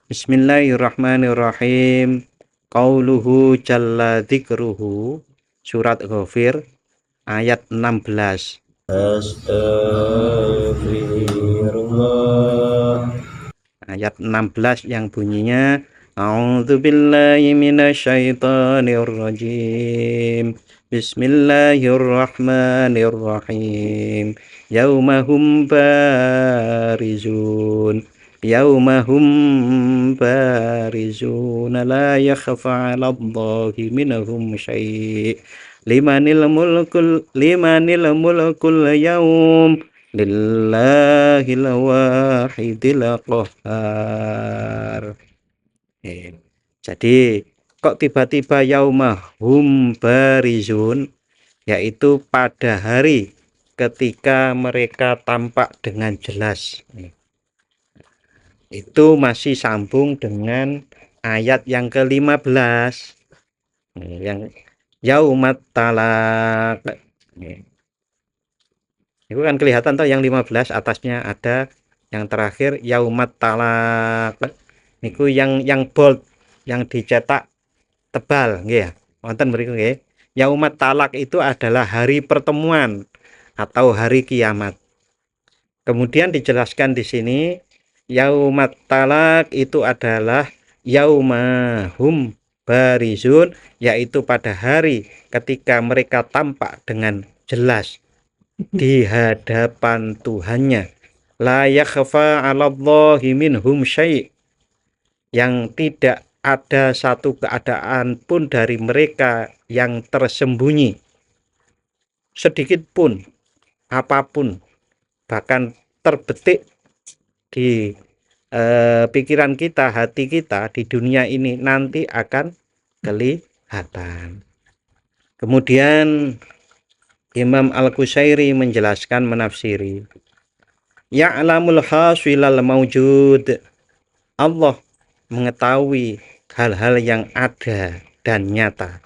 Bismillahirrahmanirrahim. Qauluhu jalla dzikruhu. Surat Ghafir ayat 16. Astaghfirullah. Ayat 16 yang bunyinya A'udzubillahi minasyaitonirrajim. Bismillahirrahmanirrahim. Yaumahum barizun. Yaumahum barizun la yakhfa 'alallahi minhum syai'. Limanil mulkul yaum lillahil wahidil qahhar. Jadi kok tiba-tiba yaumahum barizun, yaitu pada hari ketika mereka tampak dengan jelas. Itu masih sambung dengan ayat yang ke-15 yang yaumat talaq. Itu kan kelihatan tuh yang 15 atasnya ada, yang terakhir yaumat talaq. Niku yang bold, yang dicetak tebal nggih ya. Wonten mriku nggih. Yaumat talaq itu adalah hari pertemuan atau hari kiamat. Kemudian dijelaskan di sini yaumat talaq itu adalah yaumahum barizun, yaitu pada hari ketika mereka tampak dengan jelas di hadapan Tuhannya. La yakhfa 'alallahi minhum syai', yang tidak ada satu keadaan pun dari mereka yang tersembunyi sedikit pun, apapun, bahkan terbetik di pikiran kita, hati kita di dunia ini nanti akan kelihatan. Kemudian Imam Al-Qushairi menjelaskan, menafsiri, ya'lamul hasilal mawjud. Allah mengetahui hal-hal yang ada dan nyata.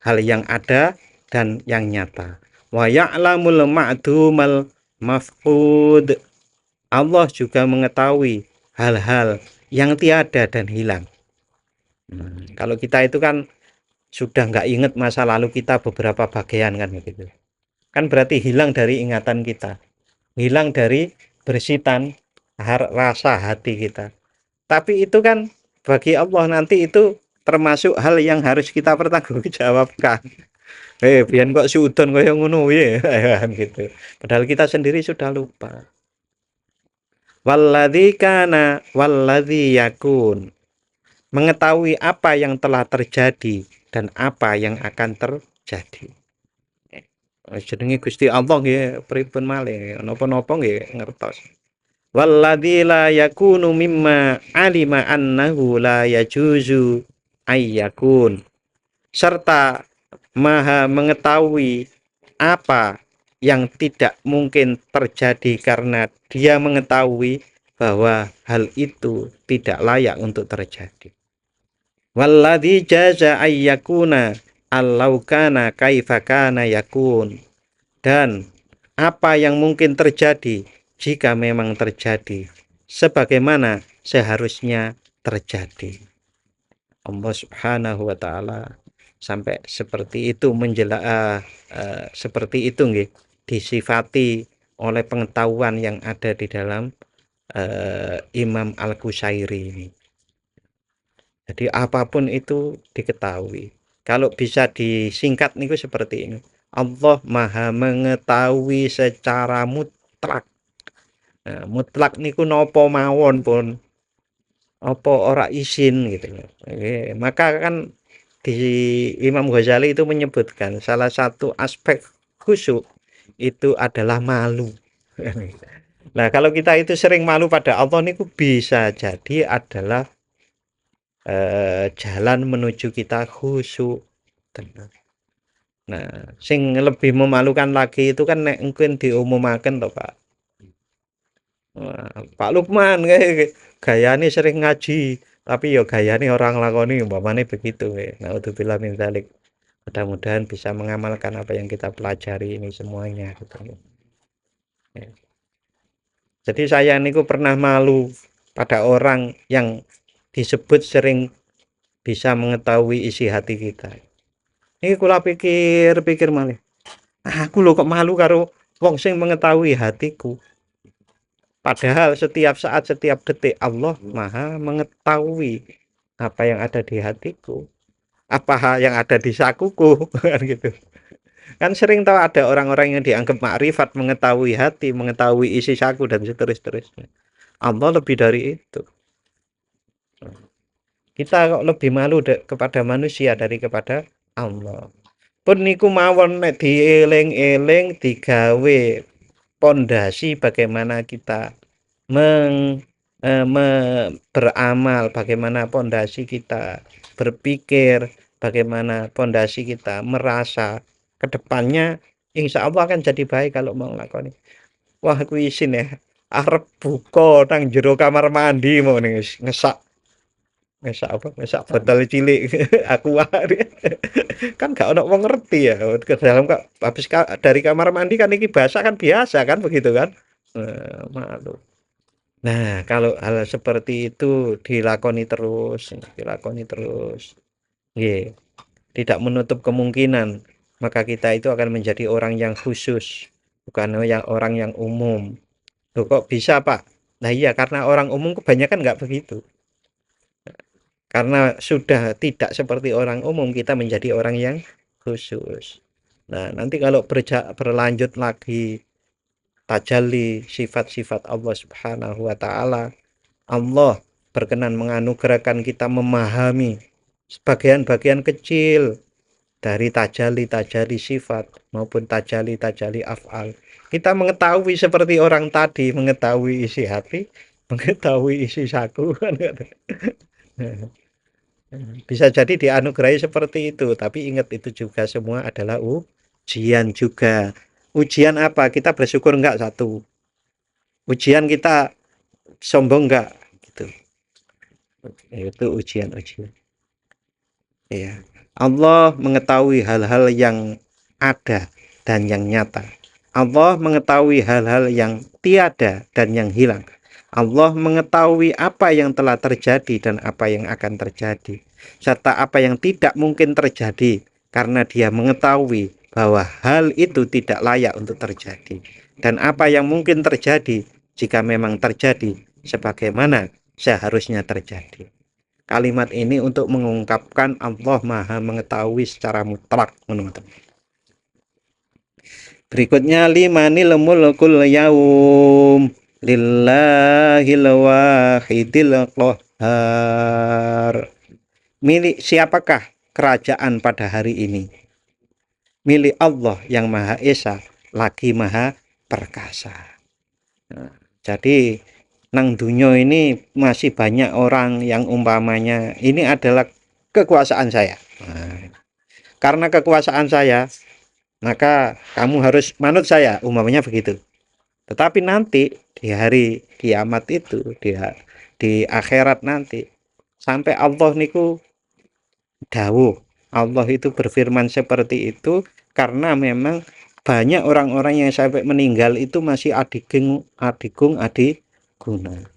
Hal yang ada dan yang nyata. Wa ya'lamul ma'dumal mafqud. Allah juga mengetahui hal-hal yang tiada dan hilang. Kalau kita itu kan sudah nggak ingat masa lalu kita beberapa bagian kan begitu. Kan berarti hilang dari ingatan kita. Hilang dari bersitan rasa hati kita. Tapi itu kan bagi Allah nanti itu termasuk hal yang harus kita pertanggungjawabkan. Biar kok suudon kaya ngono ya gitu. Padahal kita sendiri sudah lupa. Walladzi kana walladzi yakun. Mengetahui apa yang telah terjadi dan apa yang akan terjadi. Jenenge Gusti Allah nggih pripun malih, napa-napa nggih ngertos. Walladzi la yakunu mimma alima annahu la yajuzu ayyakun. Serta Maha mengetahui apa yang tidak mungkin terjadi karena Dia mengetahui bahwa hal itu tidak layak untuk terjadi. Walladzi jaza ayyakuna allau kana kaifa kana yakun. Dan apa yang mungkin terjadi jika memang terjadi sebagaimana seharusnya terjadi. Allah Subhanahu wa taala sampai seperti itu seperti itu nggih, disifati oleh pengetahuan yang ada di dalam Imam Al-Qushairi ini. Jadi apapun itu diketahui. Kalau bisa disingkat niku seperti ini. Allah Maha mengetahui secara mutlak. Nah, mutlak niku nopo mawon pun apa ora izin gitu. Maka kan di Imam Ghazali itu menyebutkan salah satu aspek khusyuk itu adalah malu. Nah, kalau kita itu sering malu pada Allah niku bisa jadi adalah jalan menuju kita khusyuk. Nah, sing lebih memalukan lagi itu kan nek mungkin diumumaken toh, Pak. Wah, Pak Lukman gayane sering ngaji, tapi ya gayane orang lakoni umpamane begitu. Naudzubillah min dzalik. Mudah-mudahan bisa mengamalkan apa yang kita pelajari ini semuanya gitu. Ya. Jadi saya niku pernah malu pada orang yang disebut sering bisa mengetahui isi hati kita. Ini kula pikir-pikir malih. Aku lho kok malu karo wong sing mengetahui hatiku. Padahal setiap saat, setiap detik Allah Maha mengetahui apa yang ada di hatiku, apa yang ada di sakuku, kan gitu. Kan sering tahu ada orang-orang yang dianggap makrifat, mengetahui hati, mengetahui isi saku dan seterusnya. Allah lebih dari itu. Kita kok lebih malu kepada manusia dari kepada Allah. Pun niku mawon nek dieling-eling digawe pondasi bagaimana kita beramal, bagaimana pondasi kita berpikir, bagaimana pondasi kita merasa ke depannya, insya Allah akan jadi baik kalau mau nglakoni. Wah, aku isin ya, arep buka nang jero kamar mandi mau nih ngesak ngesak apa ngesak botol cilik aku kan gak ono wong ngerti ya ke dalam habis dari kamar mandi kan iki basah kan biasa kan begitu kan. Malu. Nah, kalau hal seperti itu dilakoni terus, nggih, tidak menutup kemungkinan, maka kita itu akan menjadi orang yang khusus, bukan yang orang yang umum. Loh, kok bisa, Pak? Nah, iya, karena orang umum kebanyakan nggak begitu. Karena sudah tidak seperti orang umum, kita menjadi orang yang khusus. Nah, nanti kalau berlanjut lagi tajalli sifat-sifat Allah Subhanahu wa taala, Allah berkenan menganugerahkan kita memahami sebagian-bagian kecil dari tajali-tajali sifat maupun tajali-tajali af'al. Kita mengetahui seperti orang tadi mengetahui isi hati, mengetahui isi saku. Bisa jadi dianugerahi seperti itu, tapi ingat itu juga semua adalah ujian juga. Ujian apa? Kita bersyukur enggak satu. Ujian kita sombong enggak gitu. Itu ujian-ujian. Ya. Allah mengetahui hal-hal yang ada dan yang nyata. Allah mengetahui hal-hal yang tiada dan yang hilang. Allah mengetahui apa yang telah terjadi dan apa yang akan terjadi, serta apa yang tidak mungkin terjadi, karena Dia mengetahui bahwa hal itu tidak layak untuk terjadi, dan apa yang mungkin terjadi jika memang terjadi sebagaimana seharusnya terjadi. Kalimat ini untuk mengungkapkan Allah Maha mengetahui secara mutlak, teman-teman. Berikutnya limanil mulkul yaum lillahil wahidil qahhar. Milik siapakah kerajaan pada hari ini? Milik Allah yang Maha Esa lagi Maha Perkasa. Nah, jadi nang dunia ini masih banyak orang yang umpamanya ini adalah kekuasaan saya. Nah, karena kekuasaan saya, maka kamu harus manut saya, umpamanya begitu. Tetapi nanti di hari kiamat itu, di akhirat nanti, sampai Allah niku dawuh, Allah itu berfirman seperti itu karena memang banyak orang-orang yang sampai meninggal itu masih adigung adiguna,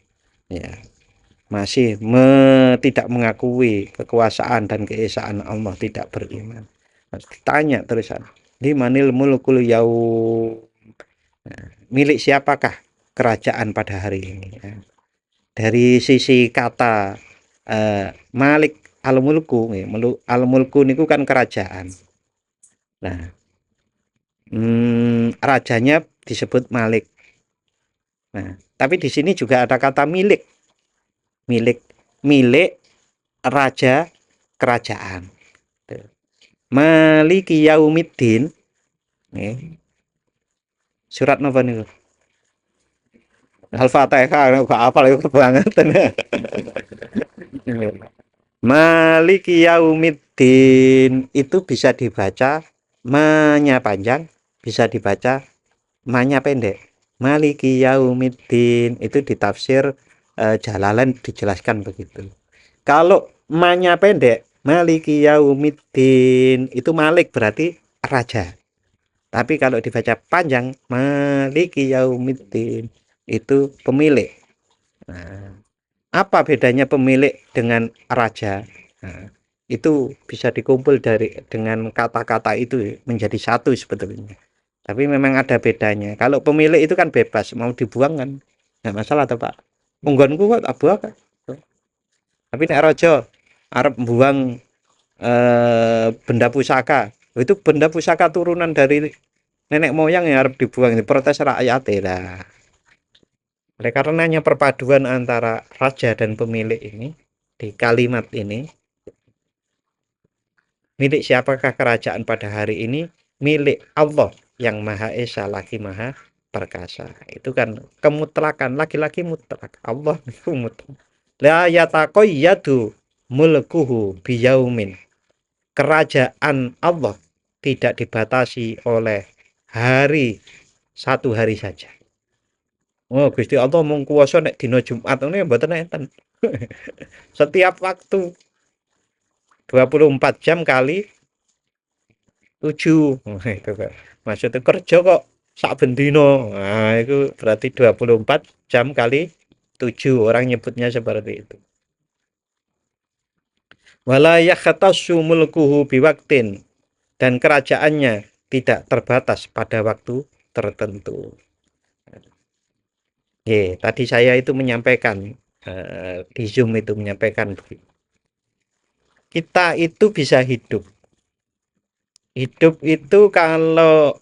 ya, masih tidak mengakui kekuasaan dan keesaan Allah, tidak beriman. Harus ditanya terusan, limanil mulkul yaum, milik siapakah kerajaan pada hari ini, ya. Dari sisi kata Malik al-mulku, al-mulku niku kan kerajaan. Nah, rajanya disebut Malik. Nah, tapi di sini juga ada kata milik. Milik raja kerajaan. Maliki yaumiddin. Nih. Surat napa niku? Al-Fatihah kok hafal itu banget. Maliki yaumiddin itu bisa dibaca manya panjang, bisa dibaca manya pendek. Maliki yaumiddin itu ditafsir Jalalain dijelaskan begitu. Kalau manya pendek, Maliki yaumiddin itu Malik berarti raja. Tapi kalau dibaca panjang, Maliki yaumiddin itu pemilik. Nah, Apa bedanya pemilik dengan raja? Nah, itu bisa dikumpul dengan kata-kata itu menjadi satu sebetulnya. Tapi memang ada bedanya. Kalau pemilik itu kan bebas, mau dibuang kan nggak masalah tuh Pak. Munggonku kok tak buang kan. Tapi nek raja arep buang benda pusaka, itu benda pusaka turunan dari nenek moyang yang harus dibuang, protes rakyat lah. Oleh karenanya perpaduan antara raja dan pemilik ini di kalimat ini, milik siapakah kerajaan pada hari ini? Milik Allah yang Maha Esa lagi Maha Perkasa. Itu kan kemutlakan, laki-laki mutlak. Allah itu mutlak. La yataqayyadu mulkuhu biyaumin. Kerajaan Allah tidak dibatasi oleh hari, satu hari saja. Oh, Gusti Allah mung kuwasa nek dina Jumat ngene mboten enten. Setiap waktu 24 jam kali 7. Oh, itu Pak. Maksudnya kerja kok sak bendino. Nah, itu berarti 24 jam kali 7. Orang nyebutnya seperti itu. Wala yakhtassu mulkuhu biwaktin, dan kerajaannya tidak terbatas pada waktu tertentu. Tadi saya itu menyampaikan di Zoom itu menyampaikan kita itu bisa hidup. Hidup itu kalau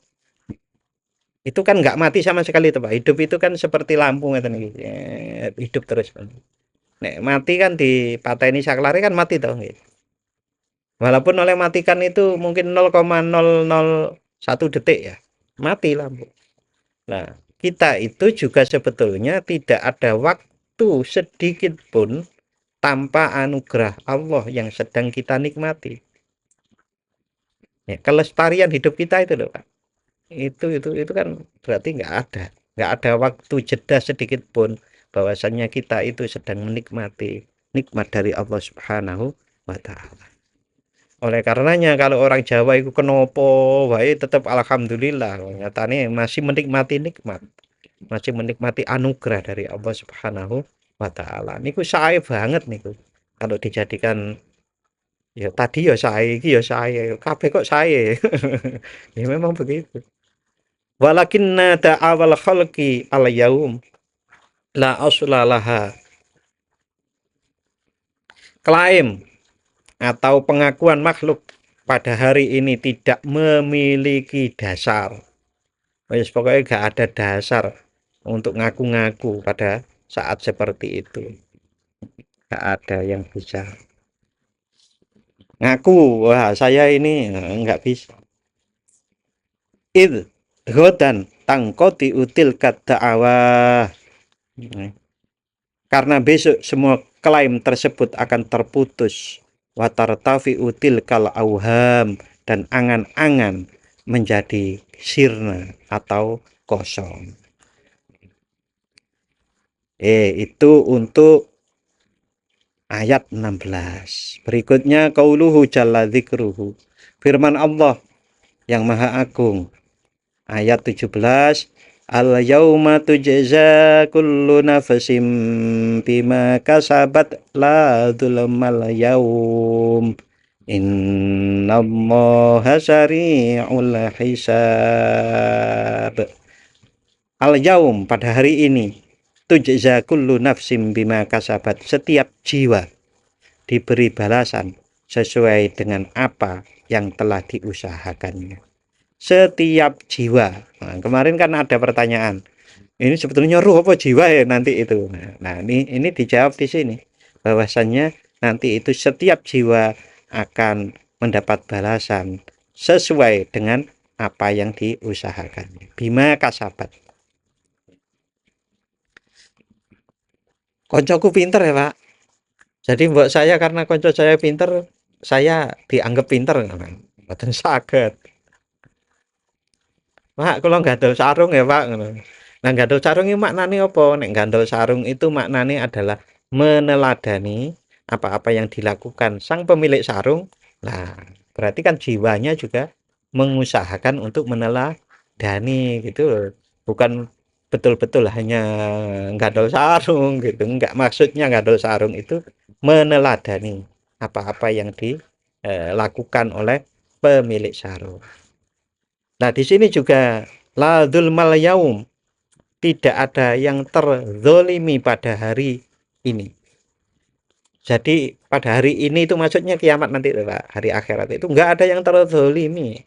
itu kan nggak mati sama sekali itu Pak. Hidup itu kan seperti lampu ngeten iki. Hidup terus. Nek mati kan dipateni saklare kan mati toh nggih. Walaupun oleh matikan itu mungkin 0,001 detik ya. Mati lampu. Nah, kita itu juga sebetulnya tidak ada waktu sedikit pun tanpa anugerah Allah yang sedang kita nikmati. Ya, kelestarian hidup kita itu loh Pak. Itu kan berarti nggak ada waktu jeda sedikit pun bahwasannya kita itu sedang menikmati nikmat dari Allah Subhanahu wa taala. Oleh karenanya kalau orang Jawa itu kenopo wae tetap alhamdulillah, nyatane masih menikmati nikmat, masih menikmati anugerah dari Allah Subhanahu wa taala. Niku sae banget niku. Kalau dijadikan ya tadi ya sae, iki ya sae, kabeh kok sae. Ya memang begitu. Walakinna da'awal khalqi al yaum la aslalaha. Klaim atau pengakuan makhluk pada hari ini tidak memiliki dasar. Wes pokoknya gak ada dasar untuk ngaku-ngaku pada saat seperti itu. Gak ada yang bisa ngaku, wah saya ini nggak bisa. Id godan tangkoti util kata awah. Karena besok semua klaim tersebut akan terputus. Watartafi util kal auham, dan angan-angan menjadi sirna atau kosong. Itu untuk ayat 16. Berikutnya qauluhu jalla dzikruhu. Firman Allah yang Maha Agung. Ayat 17. Al yauma tujza kullu nafsin bima kasabat la dzulmal yaum. Innallaha sari'ul hisab. Al yaum, pada hari ini, tujza kullu nafsin bima kasabat, setiap jiwa diberi balasan sesuai dengan apa yang telah diusahakannya. Setiap jiwa. Nah, kemarin kan ada pertanyaan. Ini sebetulnya ruh apa jiwa ya nanti itu. Nah, ini dijawab di sini. Bahwasannya nanti itu setiap jiwa akan mendapat balasan sesuai dengan apa yang diusahakannya. Bima kasabat. Koncoku pinter ya Pak. Jadi buat saya karena konco saya pinter, saya dianggap pinter. Mboten saged. Pak, kula nggandel sarung ya, Pak, ngono. Nah, nggandel sarung itu maknane apa? Nek nggandel sarung itu maknane adalah meneladani apa-apa yang dilakukan sang pemilik sarung. Nah, berarti kan jiwanya juga mengusahakan untuk meneladani gitu loh. Bukan betul-betul hanya nggandol sarung gitu. Enggak, maksudnya nggandol sarung itu meneladani apa-apa yang dilakukan oleh pemilik sarung. Nah, di sini juga la dzulmal yaum, tidak ada yang terzolimi pada hari ini. Jadi pada hari ini itu maksudnya kiamat nanti, Pak, hari akhirat itu nggak ada yang terzolimi,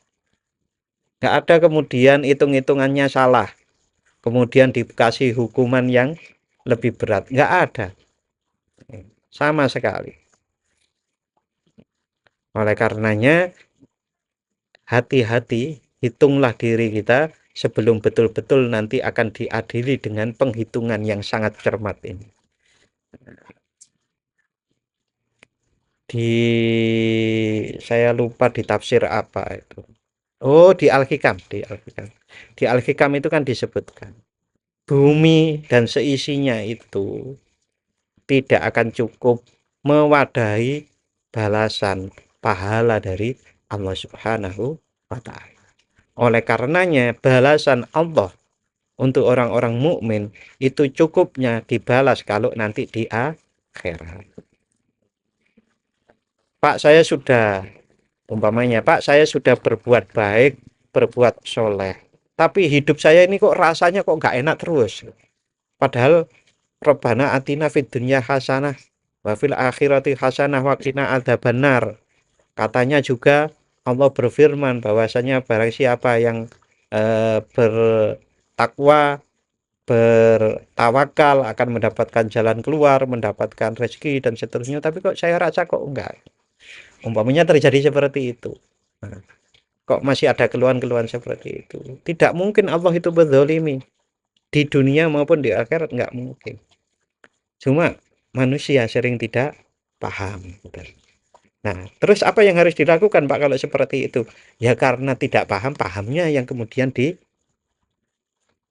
nggak ada kemudian hitung-hitungannya salah, kemudian dikasih hukuman yang lebih berat, nggak ada sama sekali. Oleh karenanya hati-hati, hitunglah diri kita sebelum betul-betul nanti akan diadili dengan penghitungan yang sangat cermat ini. Di saya lupa di tafsir apa itu. Oh, di Al-Hikam, Di Al-Hikam itu kan disebutkan bumi dan seisinya itu tidak akan cukup mewadahi balasan pahala dari Allah Subhanahu wa taala. Oleh karenanya balasan Allah untuk orang-orang mukmin itu cukupnya dibalas kalau nanti di akhirat. Pak, saya sudah umpamanya, Pak, saya sudah berbuat baik, berbuat soleh, tapi hidup saya ini kok rasanya kok nggak enak terus. Padahal Rabbana atina fid dunya hasanah wa fil akhirati hasanah wa qina adzabannar. Katanya juga Allah berfirman bahwasanya barang siapa yang bertakwa, bertawakal akan mendapatkan jalan keluar, mendapatkan rezeki dan seterusnya. Tapi kok saya rasa kok enggak. Umpamanya terjadi seperti itu. Nah, kok masih ada keluhan-keluhan seperti itu? Tidak mungkin Allah itu berzalimi di dunia maupun di akhirat, enggak mungkin. Cuma manusia sering tidak paham. Nah, terus apa yang harus dilakukan, Pak, kalau seperti itu? Ya karena tidak paham, pahamnya yang kemudian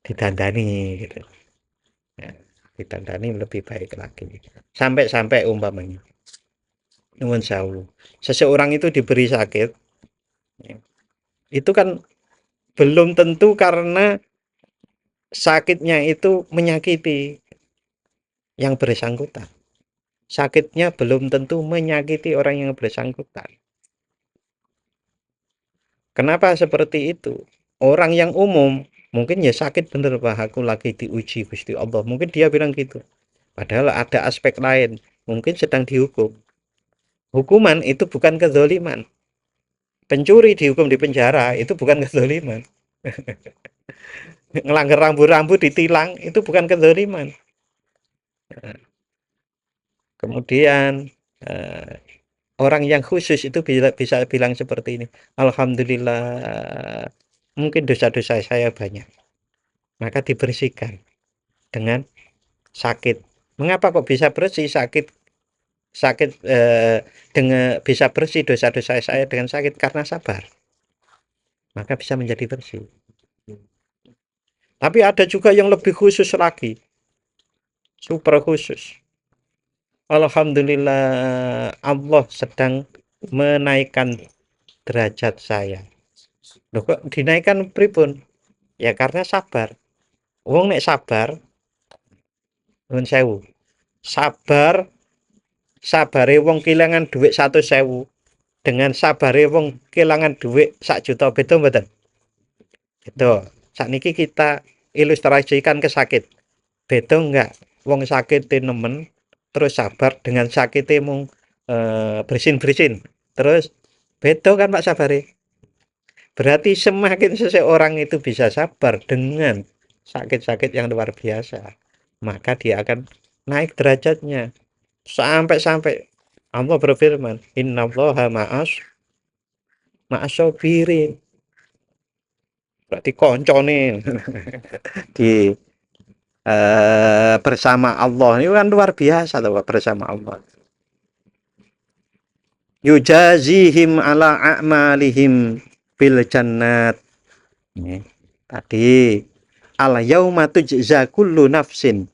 didandani gitu. Ya, ditandani lebih baik lagi. Sampai-sampai umpamanya, nuwun sewu, seseorang itu diberi sakit, ya, itu kan belum tentu karena sakitnya itu menyakiti yang bersangkutan. Sakitnya belum tentu menyakiti orang yang bersangkutan. Kenapa seperti itu? Orang yang umum mungkin ya sakit bener, Pak, aku lagi diuji Gusti Allah. Mungkin dia bilang gitu. Padahal ada aspek lain, mungkin sedang dihukum. Hukuman itu bukan kezoliman. Pencuri dihukum di penjara itu bukan kezoliman. Ngelanggar rambu-rambu ditilang itu bukan kezoliman. Kemudian orang yang khusus itu bisa bilang seperti ini. Alhamdulillah, mungkin dosa-dosa saya banyak, maka dibersihkan dengan sakit. Mengapa kok bisa bersih sakit? Dengan bisa bersih dosa-dosa saya dengan sakit karena sabar, maka bisa menjadi bersih. Tapi ada juga yang lebih khusus lagi, super khusus. Alhamdulillah, Allah sedang menaikkan derajat saya. Loh, kok dinaikkan pripun? Ya karena sabar. Wong nek sabar, nuwun sewu. Sabar, sabare wong kehilangan duit 100.000 dengan sabare wong kehilangan duit 1 juta, beda mboten? Beda. Sakniki kita ilustrasikan ke sakit. Beda enggak? Wong sakit nemen terus sabar dengan sakitnya mung bersin-bersin. Terus beda kan Pak sabare? Berarti semakin seseorang itu bisa sabar dengan sakit-sakit yang luar biasa, maka dia akan naik derajatnya. Sampai-sampai Allah berfirman, innallaha ma'as-sabirin. Berarti koncone di bersama Allah ini kan luar biasa tuh, bersama Allah. Yujazihim ala a'malihim fil jannat. Ini tadi al yauma tujza kullu nafsin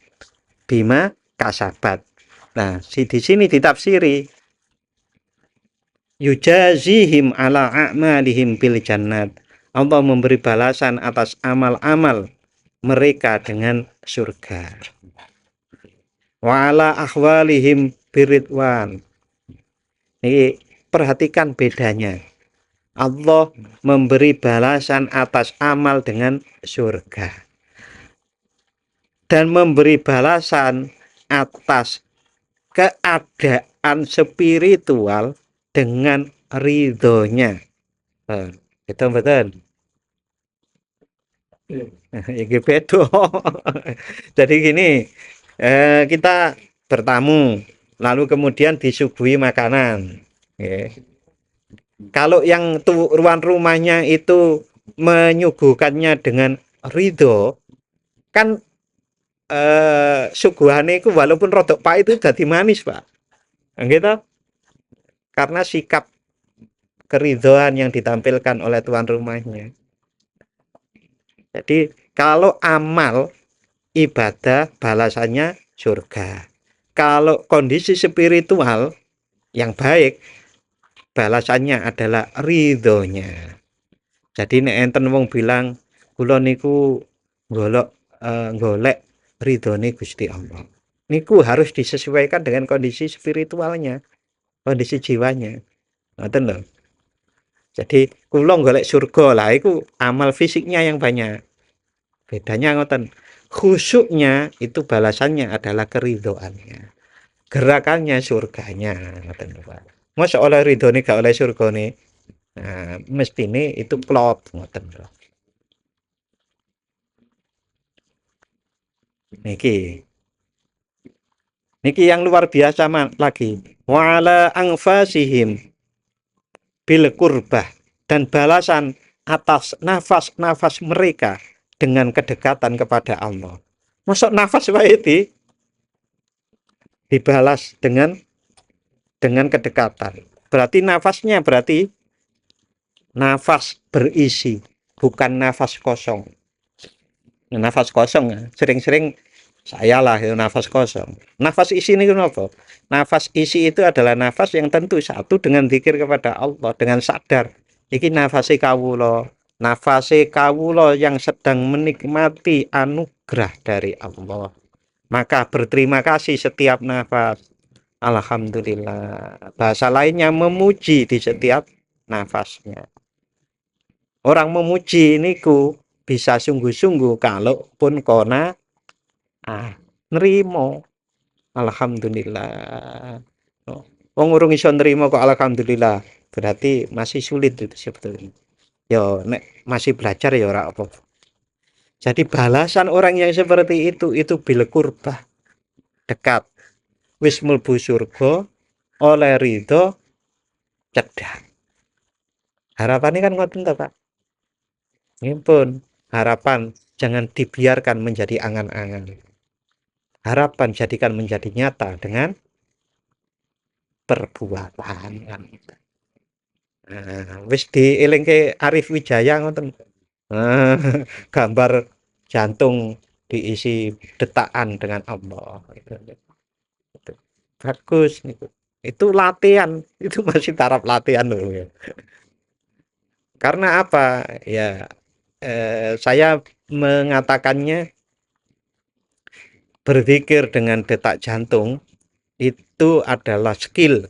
bima kasabat. Nah, di sini ditafsiri yujazihim ala a'malihim bil jannat. Allah memberi balasan atas amal-amal mereka dengan surga. Wa ala ahwalihim biridwan. Ini perhatikan bedanya. Allah memberi balasan atas amal dengan surga dan memberi balasan atas keadaan spiritual dengan ridhonya. Itu betul. Iki beda. Jadi gini, kita bertamu, lalu kemudian disuguhi makanan. Kalau yang tuan rumahnya itu menyuguhkannya dengan ridho, kan suguhane itu walaupun rodok pahit itu jadi manis, Pak. Gitu. Karena sikap keridhoan yang ditampilkan oleh tuan rumahnya. Jadi kalau amal ibadah balasannya surga. Kalau kondisi spiritual yang baik balasannya adalah ridhonya. Jadi nek enten wong bilang kula niku golek ridhone Gusti Allah. Niku harus disesuaikan dengan kondisi spiritualnya, kondisi jiwanya. Ngoten lho. Jadi kula golek surga lah iku amal fisiknya yang banyak. Bedanya ngoten. Khusyuknya itu balasannya adalah keridhoannya. Gerakannya surganya, ngoten lho, Pak. Mosok oleh ridhone gak oleh surgane. Nah, mestine itu klop ngoten lho. Niki yang luar biasa lagi. Wa ala anfasihim bil kurbah, dan balasan atas nafas-nafas mereka dengan kedekatan kepada Allah. Masuk nafas wae dibalas dengan kedekatan. Berarti nafasnya nafas berisi, bukan nafas kosong. Nafas kosong sering-sering saya lah itu nafas kosong. Nafas isi ini kenapa? Nafas isi itu adalah nafas yang tentu satu dengan zikir kepada Allah, dengan sadar. Iki nafasi kawula, yang sedang menikmati anugerah dari Allah. Maka berterima kasih setiap nafas. Alhamdulillah. Bahasa lainnya memuji di setiap nafasnya. Orang memuji niku bisa sungguh-sungguh kalau pun kona nerimo. Alhamdulillah. Wong urung iso nerimo kok alhamdulillah. Berarti masih sulit itu sebetulnya. Yo nek masih belajar ya ora apa. Jadi balasan orang yang seperti itu bil kurbah, dekat. Wis mlebu surga oleh ridho cedak. Harapannya kan ngoten to, Pak. Ngimpun, harapan jangan dibiarkan menjadi angan-angan. Harapan jadikan menjadi nyata dengan perbuatan kan. Wis dielingke Arif Wijaya ngoten. Gambar jantung diisi detakan dengan Allah. Itu. Bagus itu. Itu latihan, itu masih taraf latihan loh ya. Karena apa? Ya saya mengatakannya berzikir dengan detak jantung itu adalah skill.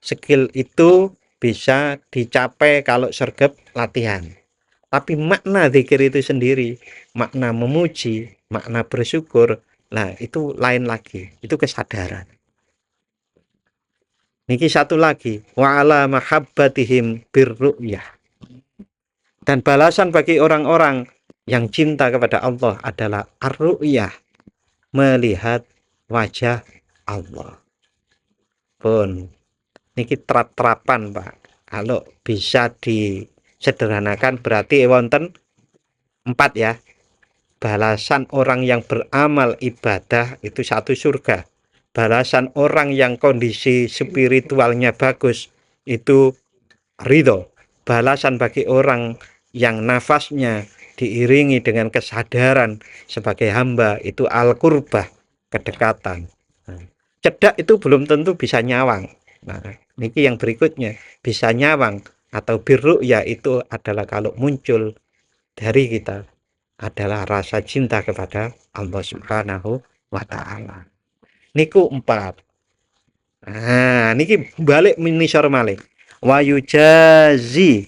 Skill itu bisa dicapai kalau sergap latihan. Tapi makna zikir itu sendiri, makna memuji, makna bersyukur, nah itu lain lagi. Itu kesadaran. Niki satu lagi, wa ala mahabbatihim birru'yah. Dan balasan bagi orang-orang yang cinta kepada Allah adalah ar-ru'yah, melihat wajah Allah. Pun niki terapan Pak. Kalau bisa disederhanakan berarti wonten 4 ya. Balasan orang yang beramal ibadah itu 1 surga. Balasan orang yang kondisi spiritualnya bagus itu ridho. Balasan bagi orang yang nafasnya diiringi dengan kesadaran sebagai hamba itu al-qurbah, kedekatan. Cedak itu belum tentu bisa nyawang. Nah, niki yang berikutnya bisa nyawang atau birru ya itu adalah kalau muncul dari kita adalah rasa cinta kepada Allah Subhanahu wa taala. Niku 4. Nah, niki balik minisor malih. Wa yujazi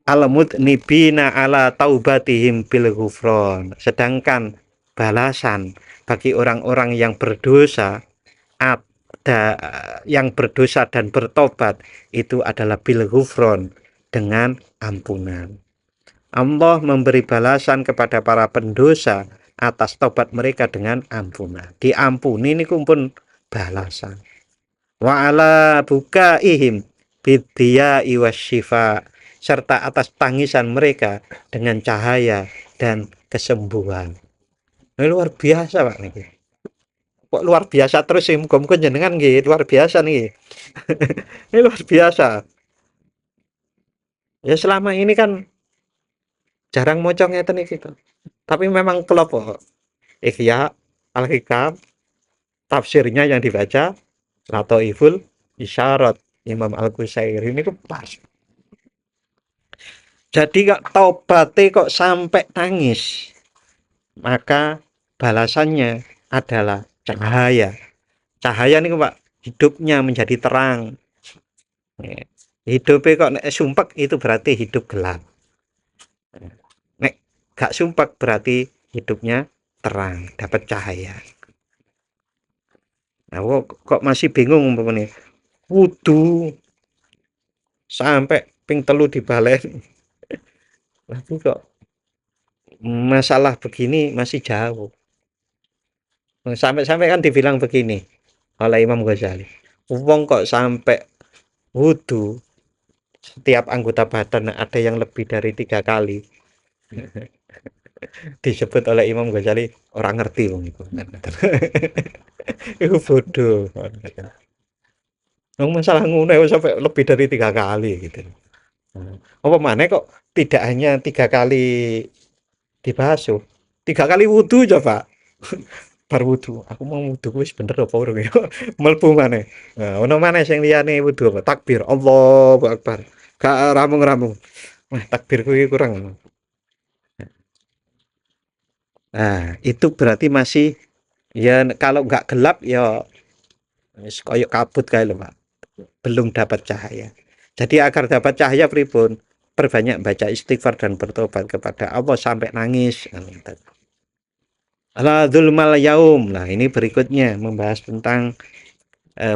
al-mudnibina ala taubatihim bil ghufron. Sedangkan balasan bagi orang-orang yang berdosa, ada yang berdosa dan bertobat, itu adalah bil ghufron, dengan ampunan. Allah memberi balasan kepada para pendosa atas tobat mereka dengan ampunan. Diampuni ini pun balasan. Wa ala bukaihim bidya iwasyifa, serta atas tangisan mereka dengan cahaya dan kesembuhan. Ini luar biasa Pak nih. Kok luar biasa terus sih, muga-muga jenengan nggih luar biasa nih. Ini luar biasa. Ya selama ini kan jarang mocong ngeten iki to. Tapi memang kelompok Ihya, Al-Hikam, tafsirnya yang dibaca Lataiful Isyarat Imam Al-Qusairi ini pas. Jadi kok taubate kok sampai nangis, maka balasannya adalah cahaya. Cahaya ini Pak, hidupnya menjadi terang. Hidupnya kok nek sumpek itu berarti hidup gelap. Nek gak sumpek berarti hidupnya terang, dapat cahaya. Nah, kok masih bingung umpamanya wudu sampai ping telu dibalen. Tapi kok masalah begini masih jauh. Sampai-sampai kan dibilang begini oleh Imam Ghazali. Wong kok sampai wudu setiap anggota badan ada yang lebih dari 3 kali. Disebut oleh Imam Ghazali orang ngerti wong itu. Itu bodoh. Wong masalah ngono sampai lebih dari 3 kali gitu. Apa mana kok tidak hanya 3 kali dibasuh, 3 kali wudhu coba. Bar wudhu, aku mau wudhu wis bener apa urung ya? Mlebu maneh. Nah, ono maneh sing liyane wudhu apa? Takbir, Allahu Akbar. Gak ramung-ramung. Wah, takbirku iki kurang. Nah, itu berarti masih ya kalau nggak gelap ya wis koyo kabut kae lho, Pak. Belum dapat cahaya. Jadi agar dapat cahaya pripun? Perbanyak baca istighfar dan bertobat kepada Allah sampai nangis. La dzulmal yaum. Nah, ini berikutnya membahas tentang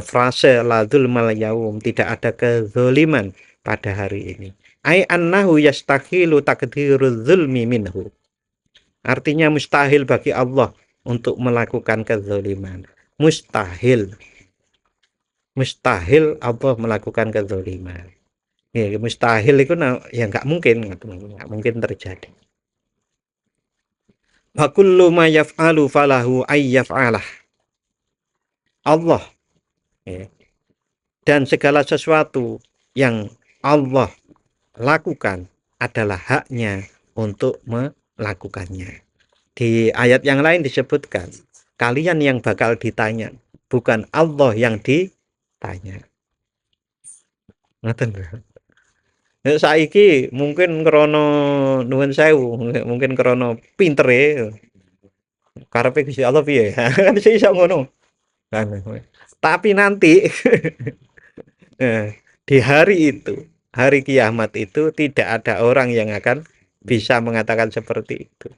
frase la dzulmal yaum, tidak ada kezaliman pada hari ini. Ai annahu yastahilu takdirul zulmi minhu. Artinya mustahil bagi Allah untuk melakukan kezaliman. Mustahil. Mustahil Allah melakukan kezaliman. Ya, mustahil itu ya nggak mungkin terjadi. Wa kullu ma yaf'alu falahu ay yaf'alah. Allah ya. Dan segala sesuatu yang Allah lakukan adalah haknya untuk melakukannya. Di ayat yang lain disebutkan, kalian yang bakal ditanya, bukan Allah yang ditanya. Ngoten. Saiki mungkin krana nuwun sewu, mungkin krana pintere karepe Gusti Allah piye. Kan iso ngono. Tapi nanti di hari itu, hari kiamat itu tidak ada orang yang akan bisa mengatakan seperti itu.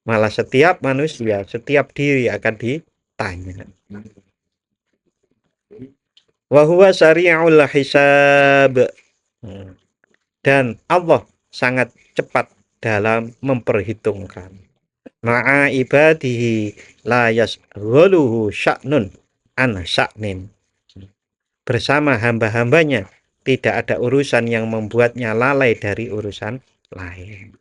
Malah setiap manusia, setiap diri akan ditanya. Wa huwa sari'ul hisab. Dan Allah sangat cepat dalam memperhitungkan. Ma'a ibadihi la yasghaluhu sya'nun an sya'nin. Bersama hamba-hambanya tidak ada urusan yang membuatnya lalai dari urusan lain.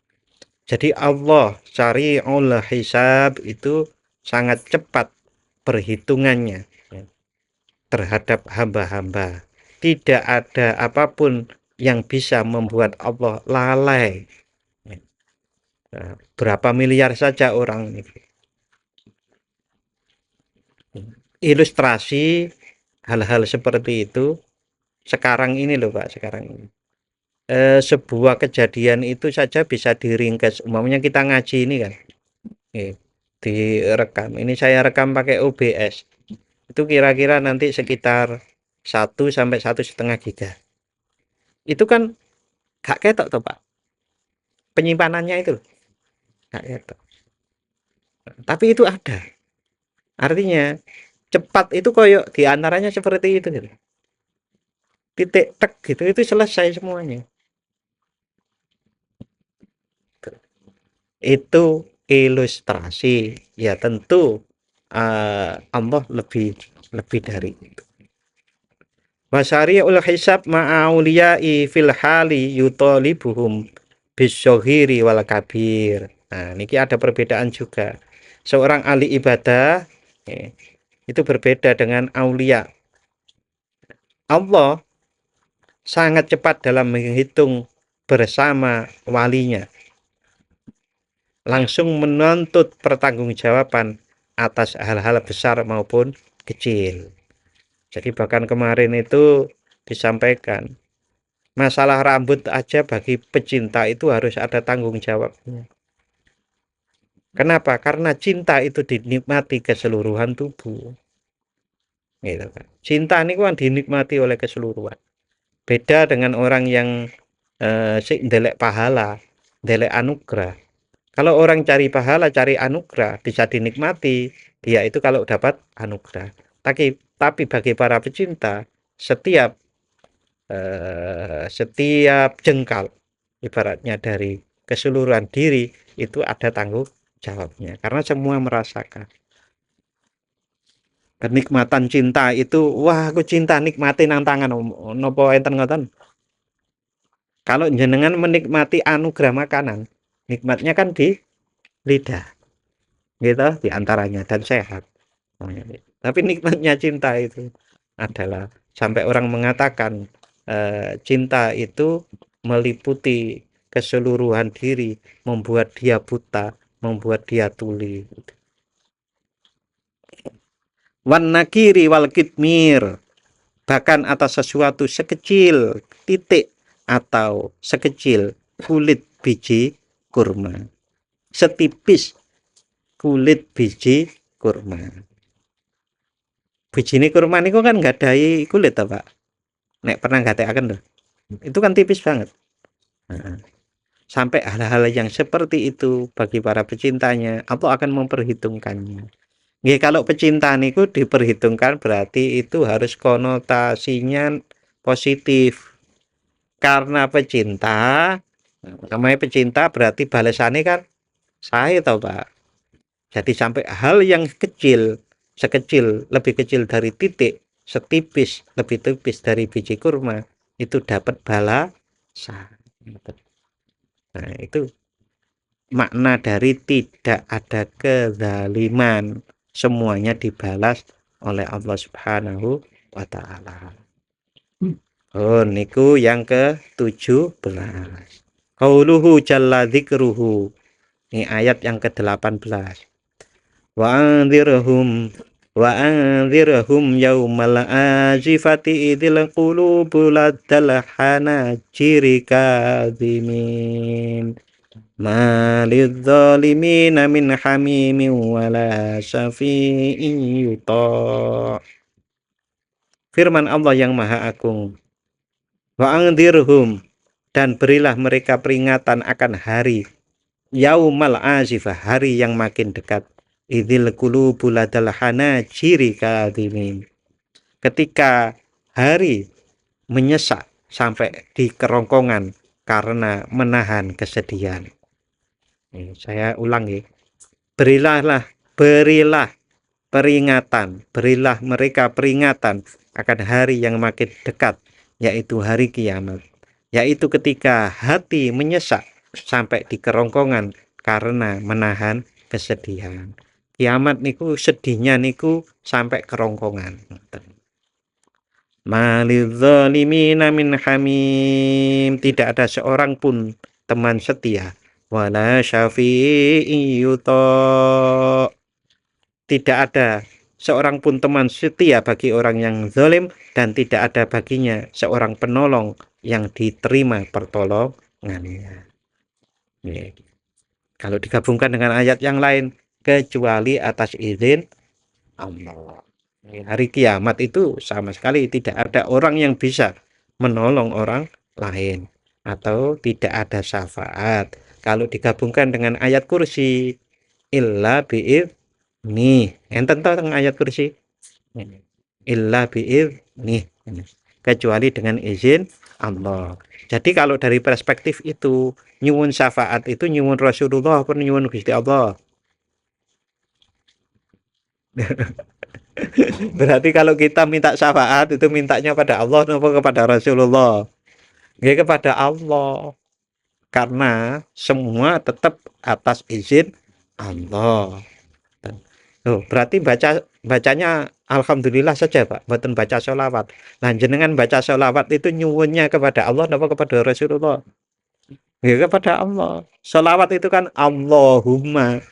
Jadi Allah syari'ul hisab itu sangat cepat perhitungannya terhadap hamba-hamba. Tidak ada apapun yang bisa membuat Allah lalai. Berapa miliar saja orang ini. Ilustrasi hal-hal seperti itu sekarang ini loh Pak, sekarang ini. sebuah kejadian itu saja bisa diringkas. Umpamanya kita ngaji ini kan, direkam. Ini saya rekam pakai OBS. Itu kira-kira nanti sekitar 1 sampai 1,5 giga. Itu kan gak ketok toh Pak. Penyimpanannya itu gak ketok. Tapi itu ada. Artinya cepat itu koyok diantaranya seperti itu gitu. Titik tek gitu itu selesai semuanya. Itu ilustrasi. Ya tentu Allah lebih lebih dari itu. Wasari'ul hisab ma'auliyai fil hali yutolibuhum bisyghiri wal kabir. Nah, niki ada perbedaan juga. Seorang ahli ibadah itu berbeda dengan aulia. Allah sangat cepat dalam menghitung bersama walinya. Langsung menuntut pertanggungjawaban atas hal-hal besar maupun kecil. Jadi bahkan kemarin itu disampaikan, masalah rambut aja bagi pecinta itu harus ada tanggung jawabnya. Kenapa? Karena cinta itu dinikmati keseluruhan tubuh. Gitu kan. Cinta ini kan dinikmati oleh keseluruhan. Beda dengan orang yang ndelek pahala, ndelek anugerah. Kalau orang cari pahala, cari anugerah, bisa dinikmati. Dia itu kalau dapat anugerah. Tapi bagi para pecinta, setiap jengkal ibaratnya dari keseluruhan diri itu ada tanggung jawabnya karena semua merasakan kenikmatan cinta itu. Wah, aku cinta nikmati nang tangan nopo enten ngoten. Kalau jenengan menikmati anugerah makanan, nikmatnya kan di lidah gitu diantaranya dan sehat. Tapi nikmatnya cinta itu adalah sampai orang mengatakan cinta itu meliputi keseluruhan diri, membuat dia buta, membuat dia tuli. Wan nakiri wal kitmir, bahkan atas sesuatu sekecil titik atau sekecil kulit biji kurma, setipis kulit biji kurma. Bijine kurma niku kan nggadahi kulit ta, Pak? Nek pernah ngatekaken lho. Itu kan tipis banget. Nah, sampai hal-hal yang seperti itu bagi para pecintanya, Allah akan memperhitungkannya. Nggih, kalau pecinta niku diperhitungkan berarti itu harus konotasinya positif. Karena pecinta, namanya pecinta berarti balasannya kan saya tahu Pak. Jadi sampai hal yang kecil, lebih kecil dari titik, setipis, lebih tipis dari biji kurma, itu dapat balasan. Nah, itu makna dari tidak ada kezaliman. Semuanya dibalas oleh Allah Subhanahu wa ta'ala. Oh, niku yang ke-17. Qauluhu jalla dzikruhu. Ini ayat yang ke-18. Wa anzirhum yaumal azifati idzil qulubu ladal hanajiri kadhimin ma lidzalimina min hamimin wala syafi'in yuta. Firman Allah yang Maha Agung. Wa anzirhum, dan berilah mereka peringatan akan hari yaumal azifah, hari yang makin dekat. Idzil qulubu ladal hanajiri kadhimin, ketika hari menyesak sampai di kerongkongan karena menahan kesedihan. Saya ulang ya. Berilah peringatan, berilah mereka peringatan akan hari yang makin dekat, yaitu hari kiamat. Yaitu ketika hati menyesak sampai di kerongkongan karena menahan kesedihan. Kiamat niku sedihnya niku sampai kerongkongan. Malidzzalimina min hamim, tidak ada seorang pun teman setia. Wala syafi'i yuta, tidak ada seorang pun teman setia bagi orang yang zalim, dan tidak ada baginya seorang penolong yang diterima pertolongannya. Ya. Kalau digabungkan dengan ayat yang lain, kecuali atas izin Allah. Hari kiamat itu sama sekali tidak ada orang yang bisa menolong orang lain, atau tidak ada syafaat. Kalau digabungkan dengan ayat kursi, illa bi'idnih. Enten tentang ayat kursi? Illa bi'idnih. Kecuali dengan izin Allah. Jadi kalau dari perspektif itu, nyuwun syafaat itu nyuwun Rasulullah apa nyuwun Gusti Allah? Berarti kalau kita minta syafaat itu mintanya pada Allah atau kepada Rasulullah? Ya kepada Allah. Karena semua tetap atas izin Allah. Oh, berarti bacanya alhamdulillah saja, Pak. Bukan baca sholawat. Nah, jenengan baca sholawat itu nyuwunnya kepada Allah atau kepada Rasulullah? Ya kepada Allah. Sholawat itu kan Allahumma,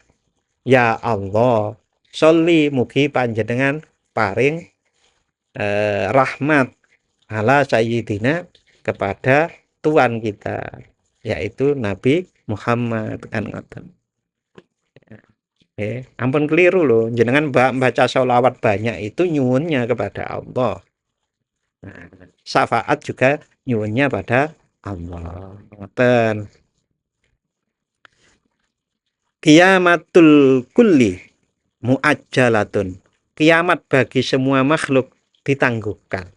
ya Allah, sholli mugi panjenengan paring rahmat ala sayyidina kepada Tuhan kita, yaitu Nabi Muhammad kan ngoten. Ampun keliru loh, jenengan baca sholawat banyak itu nyuwunnya kepada Allah. Nah, syafaat juga nyuwunnya pada Allah. Ngoten. Qiyamatul kulli muajjalatun. Kiamat bagi semua makhluk ditangguhkan.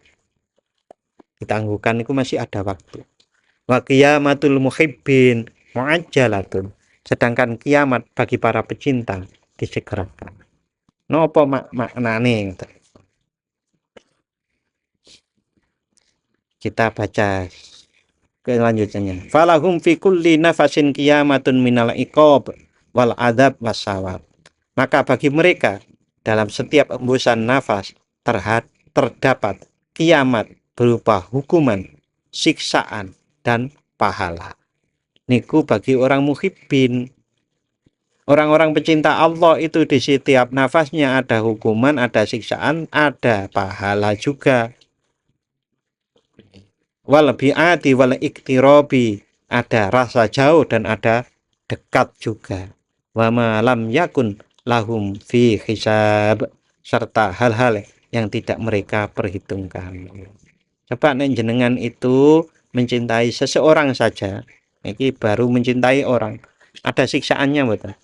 Ditangguhkan itu masih ada waktu. Wa qiyamatul muhibbin muajjalatun. Sedangkan kiamat bagi para pecinta disegerakan. Nopo maknane? Kita baca kelanjutannya. Falahum fi kulli nafasin qiyamatun minal iqab wal adab wasawab. Maka bagi mereka dalam setiap embusan nafas terdapat kiamat berupa hukuman, siksaan, dan pahala. Niku bagi orang muhibbin. Orang-orang pecinta Allah itu di setiap nafasnya ada hukuman, ada siksaan, ada pahala juga. Wal bi'ati wal iktirabi, ada rasa jauh dan ada dekat juga. Wa ma lam yakun lahum fi hisab, serta hal-hal yang tidak mereka perhitungkan. Coba nek jenengan itu mencintai seseorang saja, ini baru mencintai orang, ada siksaannya betul.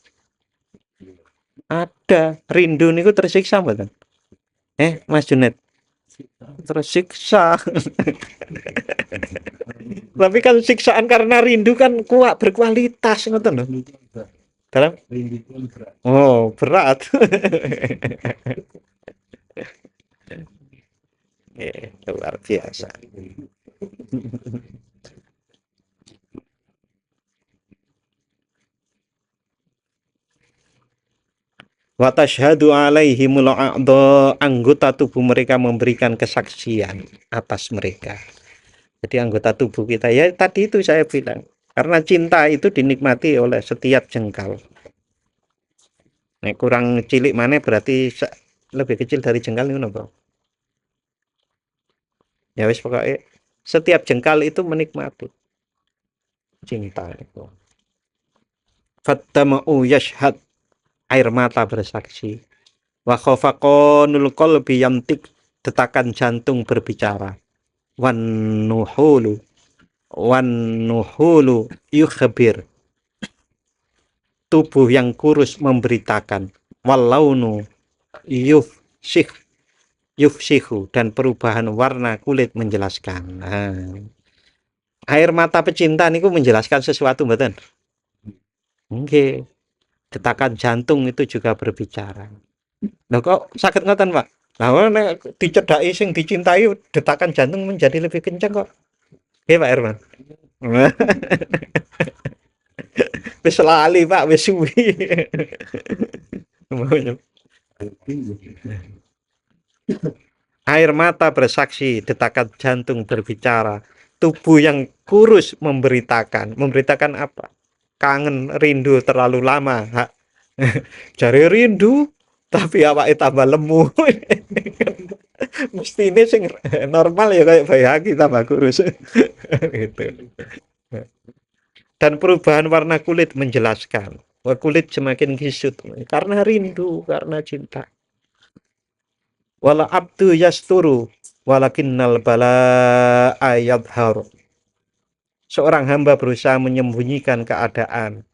Ada rindu niku tersiksa betul. Mas Junet tersiksa. Tapi kan siksaan karena rindu kan kuat berkualitas ngoten lho. Dalam oh, berat. Luar biasa. Wa tashhadu alaihimul a'dha, anggota tubuh mereka memberikan kesaksian atas mereka. Jadi anggota tubuh kita, ya tadi itu saya bilang, karena cinta itu dinikmati oleh setiap jengkal. Nah, kurang cilik mana berarti lebih kecil dari jengkal ini, Bro. Ya wis pokoknya setiap jengkal itu menikmati cinta itu. Fattama'u yashhad, air mata bersaksi. Wa khafaqanul qalbi yantik, detakan jantung berbicara. Wan nuhulu yukhbir, tubuh yang kurus memberitakan. Walaunu yufsihu, dan perubahan warna kulit menjelaskan. Nah, air mata pecinta niku menjelaskan sesuatu mboten? Nggih. Detakan jantung itu juga berbicara. Loh kok sakit ngoten, Pak? Lah nek dicedhaki sing dicintai detakan jantung menjadi lebih kencang kok. Nggih, Pak Herman. Wis lali, Pak, wis suwi. Air mata bersaksi, detakan jantung berbicara, tubuh yang kurus memberitakan. Memberitakan apa? Kangen, rindu terlalu lama. Jari rindu, tapi awake tambah lemu. Mestine sing normal ya kayak bayi aki tambah kurus. Gitu. Dan perubahan warna kulit menjelaskan bahwa kulit semakin kisut karena rindu, karena cinta. Wala abdu yasturu walakinnal bala'a yadhhar. Seorang hamba berusaha menyembunyikan keadaan,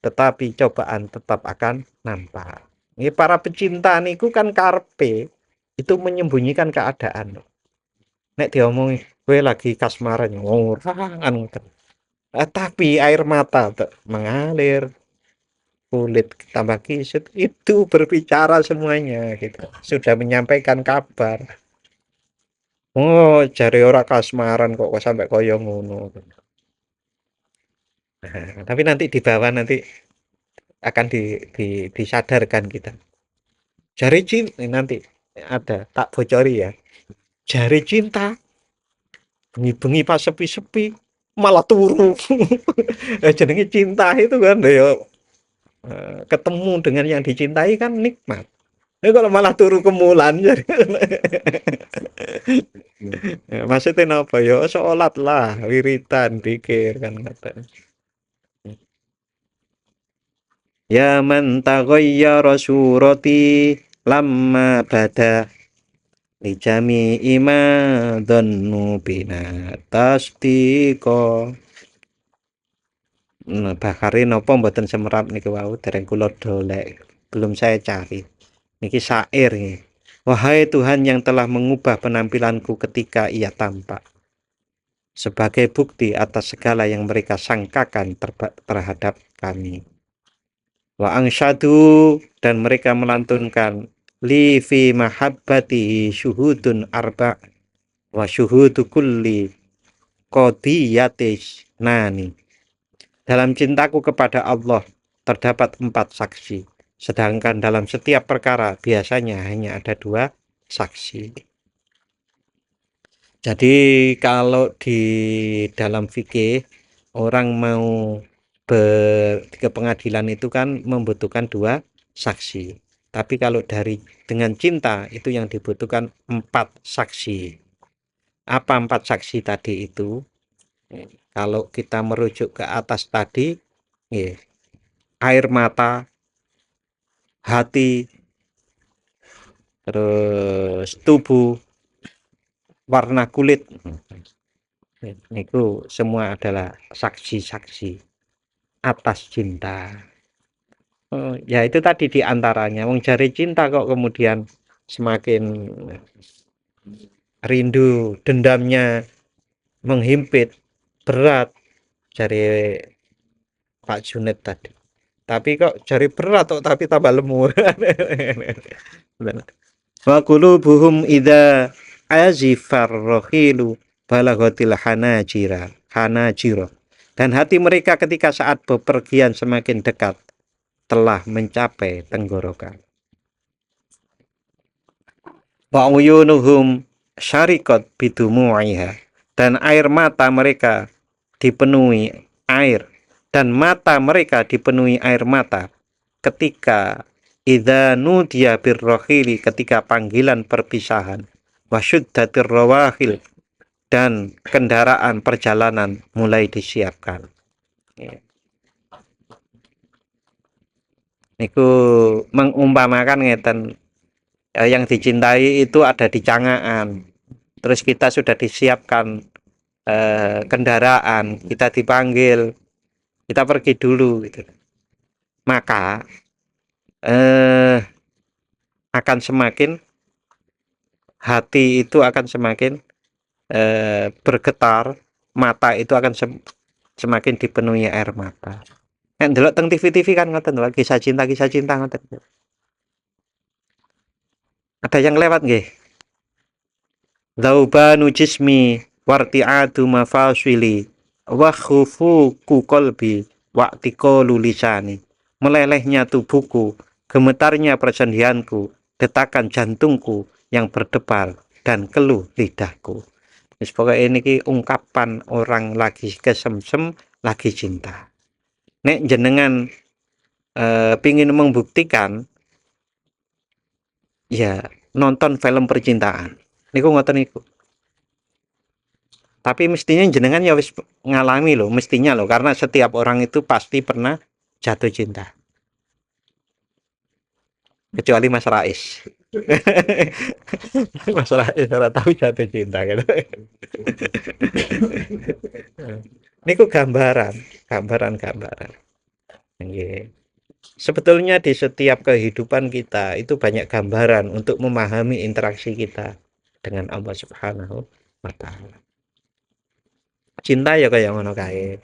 tetapi cobaan tetap akan nampak. Ini para pecinta niku kan karpe itu menyembunyikan keadaan. Nek diomongi kowe lagi kasmaran ngorang anu. Tapi air mata mengalir, kulit tambah kisut itu berbicara semuanya gitu. Sudah menyampaikan kabar. Oh, jari ora kasmaran kok sampai koyo ngono. Nah, tapi nanti di bawah nanti akan disadarkan kita. Jari cinta nanti ada tak bocori ya. Jari cinta bengi-bengi pas sepi-sepi malah turu. Jenenge cinta itu kan ya ketemu dengan yang dicintai kan nikmat. Ini kalau malah turu kemulan jadi maksudnya apa ya sholat lah wiritan dikir kan kata ya man taghayyara surati lamma bada li jami'i ma dhannu bina tasdiqa. Bakari napa mboten semerap niku wau dereng kula dolek belum saya cari niki syair nih. Wahai Tuhan yang telah mengubah penampilanku ketika ia tampak sebagai bukti atas segala yang mereka sangkakan terhadap kami. Wa angsyadu dan mereka melantunkan li fi mahabbati syuhudun arba wa syuhudu kulli qadiyatis nani. Dalam cintaku kepada Allah terdapat 4 saksi, sedangkan dalam setiap perkara biasanya hanya ada 2 saksi. Jadi kalau di dalam fikih orang mau ke pengadilan itu kan membutuhkan 2 saksi. Tapi kalau dengan cinta itu yang dibutuhkan 4 saksi. Apa 4 saksi tadi itu? Kalau kita merujuk ke atas tadi, air mata, hati, terus tubuh, warna kulit, itu semua adalah saksi-saksi atas cinta. Ya itu tadi diantaranya. Wong jari cinta kok kemudian semakin rindu, dendamnya menghimpit, berat jari Pak Junet tadi. Tapi kok jari berat kok tapi tambah lemu. Wa qulubuhum idza azifar rahilu balaghatil hanajira. Dan hati mereka ketika saat bepergian semakin dekat telah mencapai tenggorokan. Wa uyunuhum syariqat bidumu'iha. Dan air mata mereka dipenuhi air. Dan mata mereka dipenuhi air mata ketika idza nudiya birrahili, ketika panggilan perpisahan, wasyuddatir rawahil, dan kendaraan perjalanan mulai disiapkan. Niku mengumpamakan ngeten, yang dicintai itu ada di cangaan. Terus kita sudah disiapkan kendaraan, kita dipanggil, kita pergi dulu gitu. Maka akan semakin hati itu akan semakin bergetar, mata itu akan semakin dipenuhi air mata. Nek ndelok teng TV-TV kan ngoten lho, kisah cinta ngoten. Ada yang lewat nggih? Zaubanu jismi warti'atu mafasili wa khufuku qalbi wa'tiqalu lisani. Melelehnya tubuhku, gemetarnya persendianku, detakan jantungku yang berdebar dan keluh lidahku. Wis pokoke niki ungkapan orang lagi kesemsem, lagi cinta. Nek jenengan pingin membuktikan, ya nonton film percintaan. Niku ngoten niku. Tapi mestinya jenengan ya wis ngalami loh, mestinya loh, karena setiap orang itu pasti pernah jatuh cinta. Kecuali Mas Rais. Mas Rais ora tahu jatuh cinta gitu. Niku gambaran, gambaran. Nggih. Sebetulnya di setiap kehidupan kita itu banyak gambaran untuk memahami interaksi kita dengan Allah Subhanahu wa taala. Cinta ya kayak ngono kae.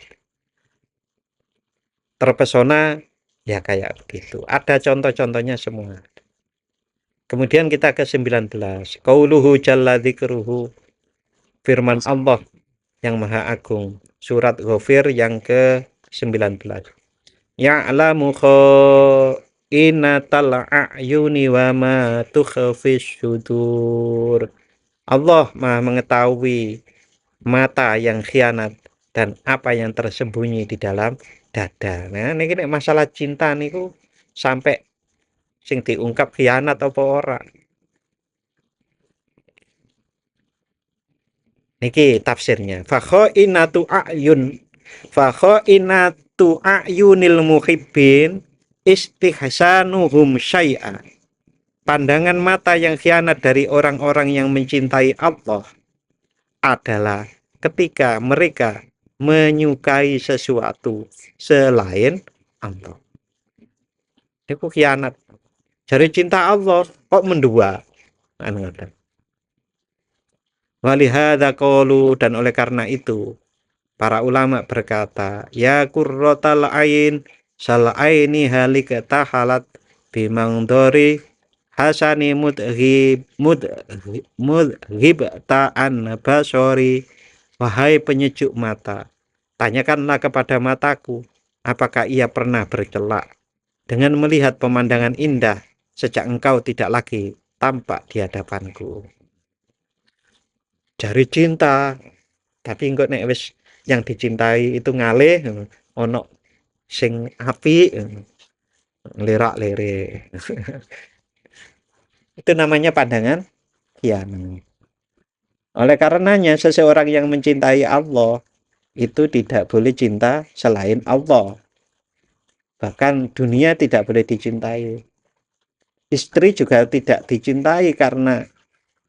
Terpesona ya kayak begitu. Ada contoh-contohnya semua. Kemudian kita ke 19. Qauluhu jalla dzikruhu, firman Allah yang Maha Agung. Surat Ghafir yang ke-19. Ya'lamu kha'inatal a'yuni wa ma tukhfis sudur. Allah Maha mengetahui mata yang khianat dan apa yang tersembunyi di dalam dada. Nah, niki nek masalah cinta niku sampai sing diungkap khianat apa ora. Niki tafsirnya. Fa khainatu a'yun. Fa khainatu a'yunil muhibbin istihsanuhum syai'a. Pandangan mata yang khianat dari orang-orang yang mencintai Allah adalah ketika mereka menyukai sesuatu selain Allah. Itu khianat. Jadi cinta Allah kok mendua. Walihada qalu, dan oleh karena itu para ulama berkata, ya qurratal ain sal aini halikata halat bimangdori hasani mudhib ta'an basori. Wahai penyejuk mata, tanyakanlah kepada mataku, apakah ia pernah bercelak dengan melihat pemandangan indah sejak engkau tidak lagi tampak di hadapanku. Jari cinta, tapi engko nek wis yang dicintai itu ngalih, ono sing apik, lirak-lirik. Itu namanya pandangan khianat. Oleh karenanya seseorang yang mencintai Allah itu tidak boleh cinta selain Allah. Bahkan dunia tidak boleh dicintai. Istri juga tidak dicintai karena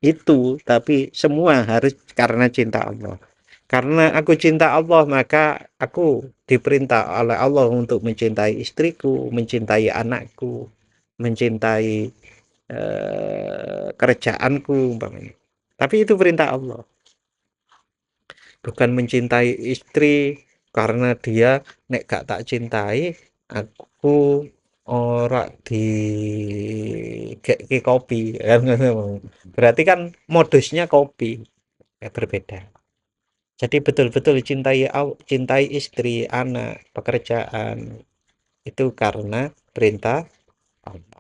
itu, tapi semua harus karena cinta Allah. Karena aku cinta Allah, maka aku diperintah oleh Allah untuk mencintai istriku, mencintai anakku, mencintai kerjaanku umpamanya. Tapi itu perintah Allah. Bukan mencintai istri karena dia nek gak tak cintai, aku ora di ke kopi. Berarti kan modusnya kopi. Ya, berbeda. Jadi betul-betul cintai istri, anak, pekerjaan itu karena perintah Allah.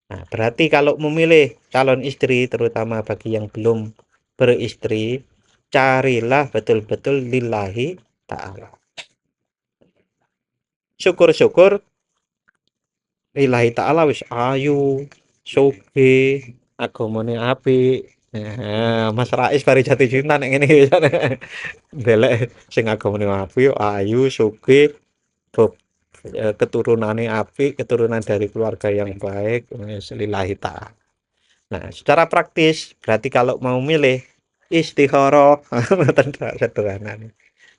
Nah, berarti kalau memilih calon istri, terutama bagi yang belum beristri, carilah betul-betul lillahi ta'ala. Syukur-syukur lillahi ta'ala wis ayu, sugih, agamane apik. Nah, Mas Rais bari jatuh cinta nek ngene iki. Delek sing agamane apik, ayu, sugih, keturunannya apik, keturunan dari keluarga yang baik, lillahi ta'ala. Nah, secara praktis berarti kalau mau milih istikharah, sederhana nih,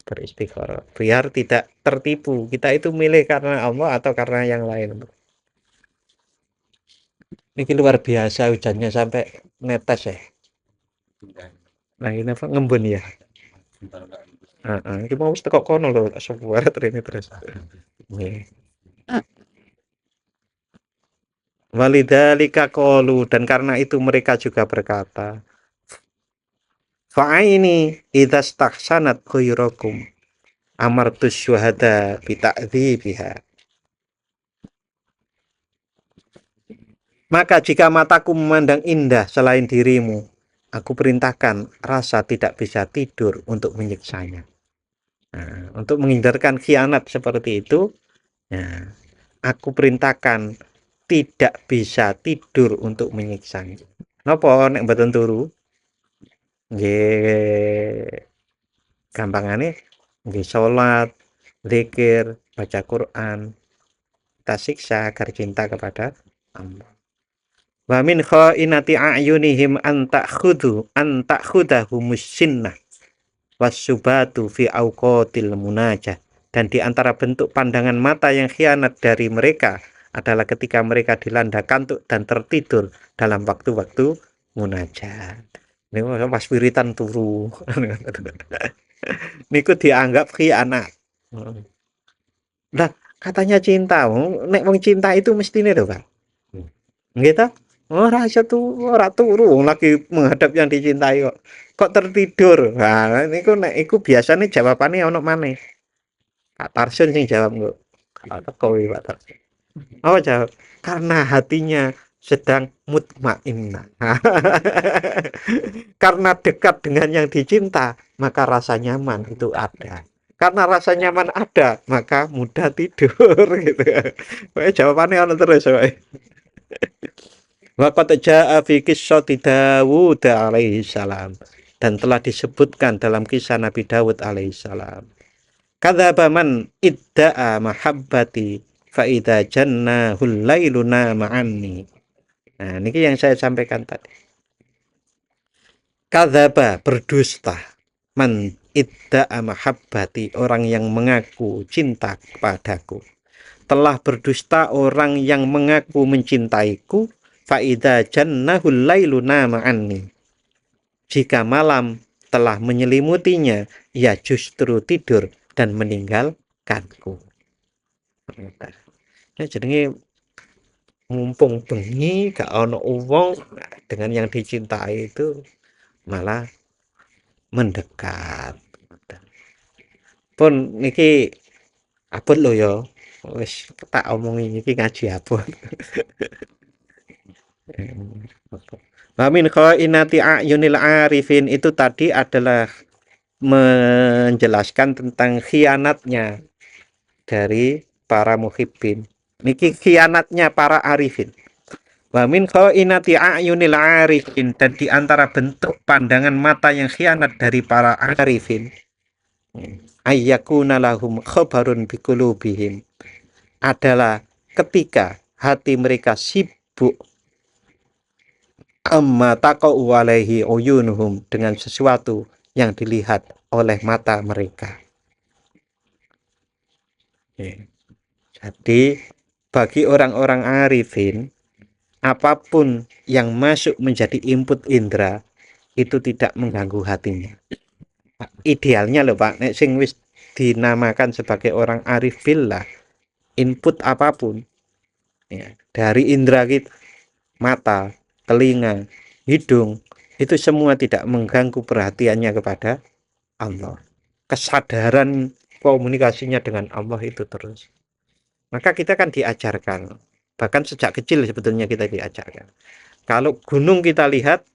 beristikharah biar tidak tertipu. Kita itu milih karena Allah atau karena yang lain. Ini luar biasa hujannya sampai netes ya. Nah ini apa ngembun ya. Ini mau teko kono loh, sebuah ini terus. Walidzalika qalu, dan karena itu mereka juga berkata, fa'aini idastahsanat khairakum amartus syuhada bita'dzibiha. Maka jika mataku memandang indah selain dirimu, aku perintahkan rasa tidak bisa tidur untuk menyiksanya. Nah, untuk menghindarkan khianat seperti itu, nah, aku perintahkan tidak bisa tidur untuk menyiksa. Napa nek mboten turu? Nggih gampangane nggih salat, zikir, baca Quran, kita siksa agar cinta kepada Allah. Wa min khainati a'yunihim an ta'khudahumus sinnah wasyubatu fi auqatil munajah. Dan di antara bentuk pandangan mata yang khianat dari mereka adalah ketika mereka dilanda kantuk dan tertidur dalam waktu-waktu munajat. Ini pas wiritan turu. Niku dianggap khianat. Nah, katanya cinta. Nek wong cinta itu mestine lho, Pak. Nggih ta? Ora iso ora turu lagi menghadap yang dicintai kok. Kok tertidur. Nah, niku nek iku biasane jawabane ono maneh. Pak Tarsun sing jawab kok. Kalau teko Pak Tarsun. Oh, jawab karena hatinya sedang mutmainnah. Karena dekat dengan yang dicinta, maka rasa nyaman itu ada. Karena rasa nyaman ada, maka mudah tidur gitu. Jawabannya ono terus, Pak. Wa qad jaa fi qissati Dawud alaihi salam, dan telah disebutkan dalam kisah Nabi Dawud alaihi salam. Kadzaba man idda'a mahabbati fa idza jannahul lailuna ma'anni. Nah, niki yang saya sampaikan tadi. Kadzaba berdusta, man idda'a mahabbati orang yang mengaku cinta kepadaku. Telah berdusta orang yang mengaku mencintaiku. Faida jannahul lailuna ma'anni. Jika malam telah menyelimutinya, ia justru tidur dan meninggalkanku. Ya jenenge mumpung bengi gak ono wong, dengan yang dicintai itu malah mendekat. Pun niki abot lho ya. Wis tak omongi iki ngaji abot. Wa min khainati a'yunil arifin itu tadi adalah menjelaskan tentang khianatnya dari para muhibbin. Niki khianatnya para arifin. Wa min khainati a'yunil arifin, dan di antara bentuk pandangan mata yang khianat dari para arifin, ayyakuna lahum khabarun biqulubihim, adalah ketika hati mereka sibuk amma taqau alaihi uyunuhum, dengan sesuatu yang dilihat oleh mata mereka. Jadi bagi orang-orang arifin, apapun yang masuk menjadi input indera itu tidak mengganggu hatinya. Idealnya loh Pak, nek sing wis dinamakan sebagai orang arif billah, input apapun ya, dari indera kita, mata, telinga, hidung, itu semua tidak mengganggu perhatiannya kepada Allah. Kesadaran komunikasinya dengan Allah itu terus. Maka kita kan diajarkan, bahkan sejak kecil sebetulnya kita diajarkan. Kalau gunung kita lihat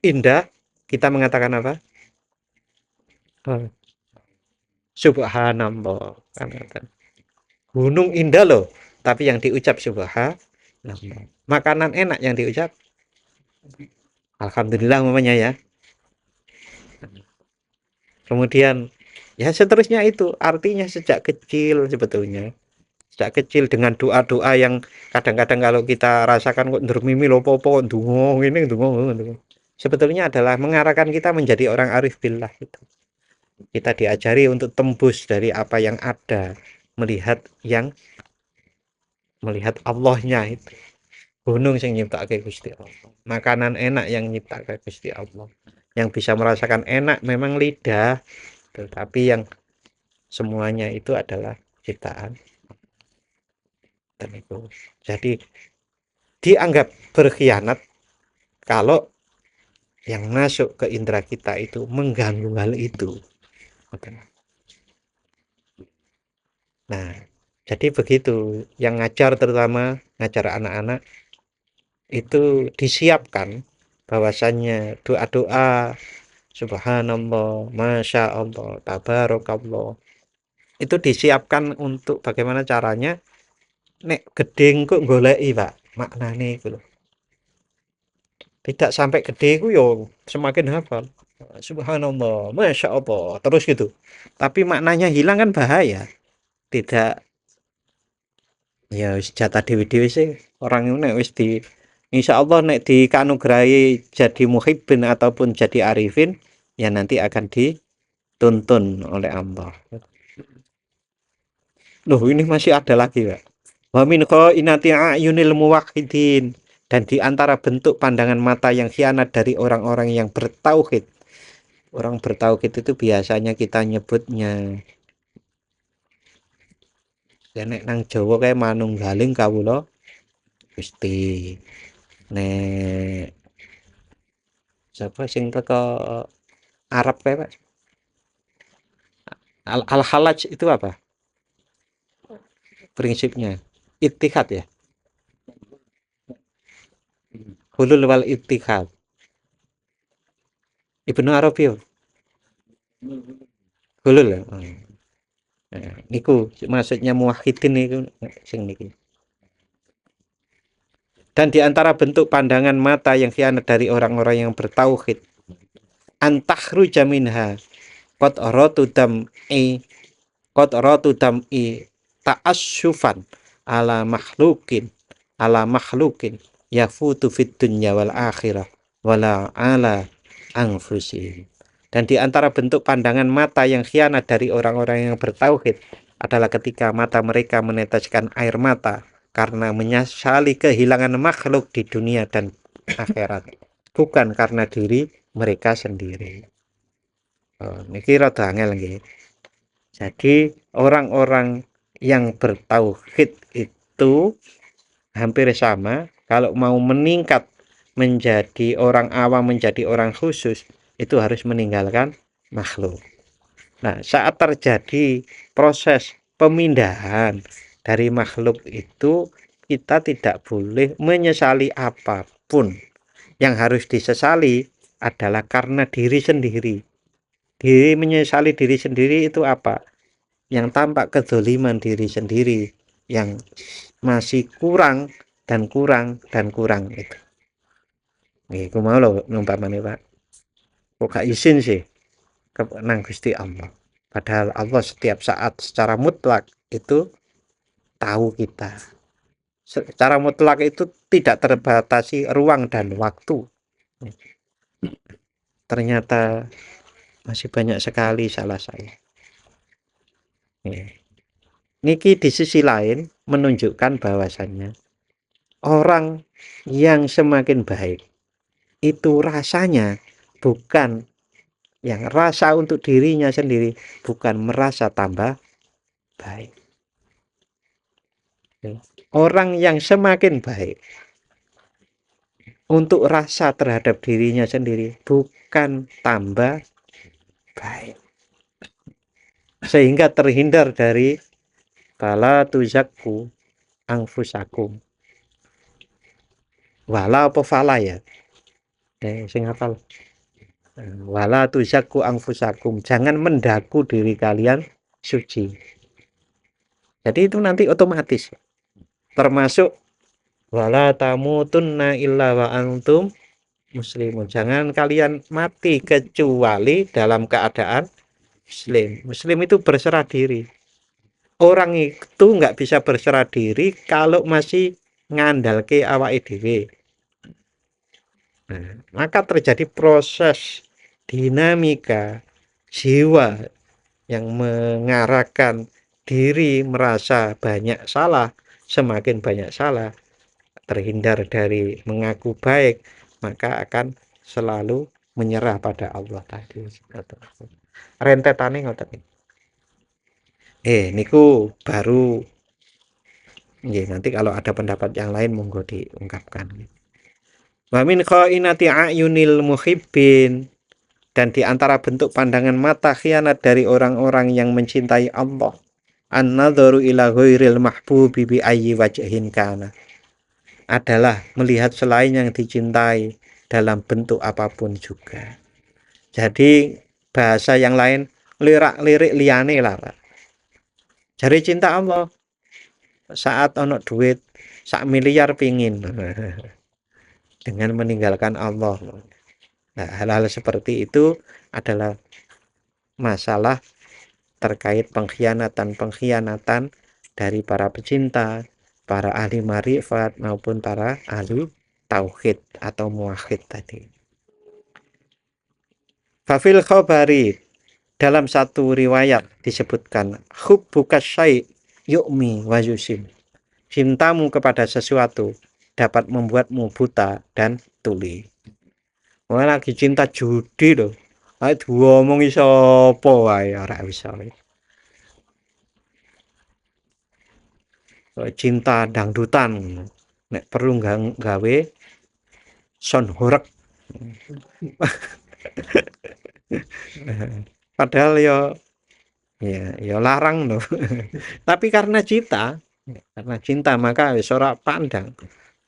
indah, kita mengatakan apa? Subhanallah. Gunung indah loh, tapi yang diucap subhanallah. Makanan enak yang diucap alhamdulillah namanya ya. Kemudian ya seterusnya itu artinya sejak kecil sebetulnya. Sejak kecil dengan doa-doa yang kadang-kadang kalau kita rasakan kok ndermimi lopo-opo ndonga ngene ndonga. Sebetulnya adalah mengarahkan kita menjadi orang arif billah itu. Kita diajari untuk tembus dari apa yang ada, melihat Allahnya itu. Gunung yang nyiptake Gusti Allah. Makanan enak yang nyiptake Gusti Allah. Yang bisa merasakan enak memang lidah, tetapi yang semuanya itu adalah ciptaan. Jadi dianggap berkhianat kalau yang masuk ke indera kita itu mengganggu hal itu. Nah, jadi begitu yang ngajar, terutama ngajar anak-anak itu disiapkan bahwasannya doa-doa subhanallah, masya Allah, tabarakallah itu disiapkan untuk bagaimana caranya nek gedeng kok goleki Pak. maknane iku lho. Tidak sampai gede iku yo semakin hafal. Subhanallah, Masya Allah, terus gitu. Tapi maknanya hilang kan bahaya. Tidak, ya wis jatah dewi-dewi sih. Orang itu nek wis di insya Allah nek dikanugerahi jadi muhibbin ataupun jadi arifin, ya nanti akan dituntun oleh Allah. Loh, ini masih ada lagi, Pak. Wa min khainati a'yunil muwahhidin, dan di antara bentuk pandangan mata yang khianat dari orang-orang yang bertauhid. Orang bertauhid itu biasanya kita nyebutnya ya nek nang Jawa kayak manunggaling kawula Gusti. Nek siapa sing teko Arab kayak Pak? Al-halaj itu apa? Prinsipnya ittihad ya. Hulul wal ittihad. Ibnu Arabi ya? Hulul ya. Nah, niku maksudnya muwahhidin niku sing niki. Dan di antara bentuk pandangan mata yang khianat dari orang-orang yang bertauhid, antahruja minha qatratu dam'i qatratu dam'i ta'asyufan ala makhlukin yafutu fid dunya wal akhirah wala ala anfusihim. Dan di antara bentuk pandangan mata yang khianat dari orang-orang yang bertauhid adalah ketika mata mereka meneteskan air mata karena menyesali kehilangan makhluk di dunia dan akhirat, bukan karena diri mereka sendiri. Oh, niki rada angel nggih. Jadi orang-orang yang bertauhid itu hampir sama. Kalau mau meningkat menjadi orang awam, menjadi orang khusus, itu harus meninggalkan makhluk. Nah, saat terjadi proses pemindahan dari makhluk itu, kita tidak boleh menyesali apapun. Yang harus disesali adalah karena diri sendiri. Menyesali diri sendiri itu apa? Yang tampak kezoliman diri sendiri, yang masih kurang dan kurang dan kurang itu. Iku mau lho numpamane Pak. Kok gak izin sih ke nang Gusti Allah. Padahal Allah setiap saat secara mutlak itu tahu kita. Secara mutlak itu tidak terbatasi ruang dan waktu. Ternyata masih banyak sekali salah saya. Niki di sisi lain menunjukkan bahwasannya orang yang semakin baik itu rasanya bukan yang rasa untuk dirinya sendiri, bukan merasa tambah baik. Orang yang semakin baik untuk rasa terhadap dirinya sendiri, bukan tambah baik, sehingga terhindar dari fala tuzakku anfusakum. Wala apa fala ya? Sing hafal. Wala tuzakku anfusakum. Jangan mendaku diri kalian suci. Jadi itu nanti otomatis. Termasuk wala tamutunna illa wa antum muslimun. Jangan kalian mati kecuali dalam keadaan muslim. Muslim itu berserah diri. Orang itu nggak bisa berserah diri kalau masih ngandalke awake dhewe. Nah, maka terjadi proses dinamika jiwa yang mengarahkan diri merasa banyak salah, semakin banyak salah, terhindar dari mengaku baik, maka akan selalu menyerah pada Allah tadi. Rentetane ngoten. Niku baru nanti kalau ada pendapat yang lain monggo diungkapkan. Wa min khainati a'yunil muhibbin, dan di antara bentuk pandangan mata khianat dari orang-orang yang mencintai Allah, an-nadharu ila ghairil mahbubi bi ayyi wajhin kana, adalah melihat selain yang dicintai dalam bentuk apapun juga. Jadi bahasa yang lain lirik liyane lah Pak. Jari cinta Allah saat ono duit sak miliar pingin dengan meninggalkan Allah. Nah, hal-hal seperti itu adalah masalah terkait pengkhianatan-pengkhianatan dari para pecinta, para ahli marifat maupun para ahli tauhid atau muwahhid tadi. Fafil khabari, dalam satu riwayat disebutkan hubbuka syai' yu'mi wa yusim. Cintamu kepada sesuatu dapat membuatmu buta dan tuli. Wah, lagi cinta judi loh. Ayo diomong sapa wae ora bisa. Cinta dangdutan. Nek perlu gawe son horek. Padahal ya larang loh. Tapi karena cinta maka wis ora pandang.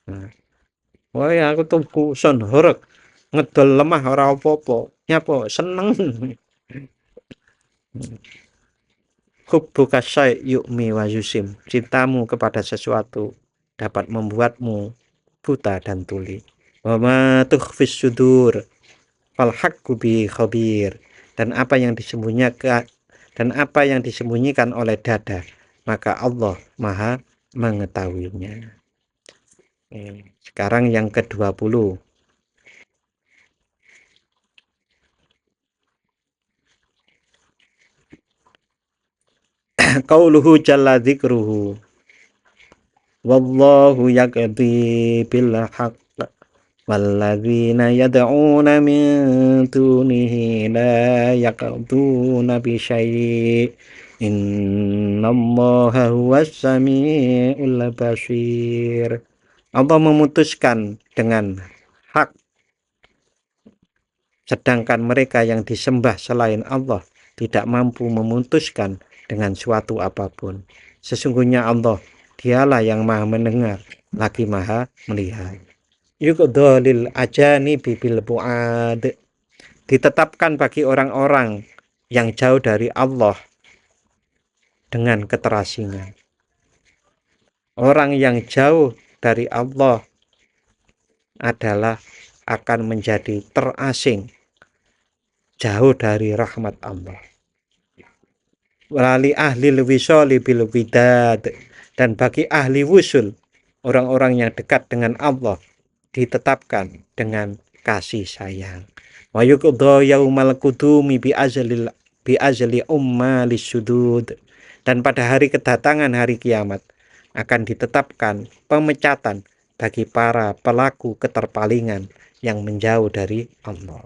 Nah, wah ya aku tuku son horek ngedol lemah ora apa-apa. Nyapa seneng. Hubbuka syai' yu'mi wa yusim. Cintamu kepada sesuatu dapat membuatmu buta dan tuli. Wa ma tukhfis sudur fal haqqu bi khabir. Dan apa yang disembunyikan oleh dada, maka Allah Maha mengetahuinya. Sekarang yang ke-20. Qauluhu jalla dzikruhu. Wallahu yaqdi bil haqq walladzina yad'una min dunihi la yaqduna bi syai' innallaha huwas samiul basir. Allah memutuskan dengan hak, sedangkan mereka yang disembah selain Allah tidak mampu memutuskan dengan suatu apapun. Sesungguhnya Allah, dialah yang maha mendengar lagi maha melihat. Yuqdalil ajani bil bu'ad, ditetapkan bagi orang-orang yang jauh dari Allah dengan keterasingan. Orang yang jauh dari Allah adalah akan menjadi terasing, jauh dari rahmat Allah. Wali ahli wisoli bil widad, dan bagi ahli wusul, orang-orang yang dekat dengan Allah, ditetapkan dengan kasih sayang. Wa yuqda yaumal qudumi bi ajli ummalis sudud, dan pada hari kedatangan hari kiamat akan ditetapkan pemecatan bagi para pelaku keterpalingan yang menjauh dari Allah.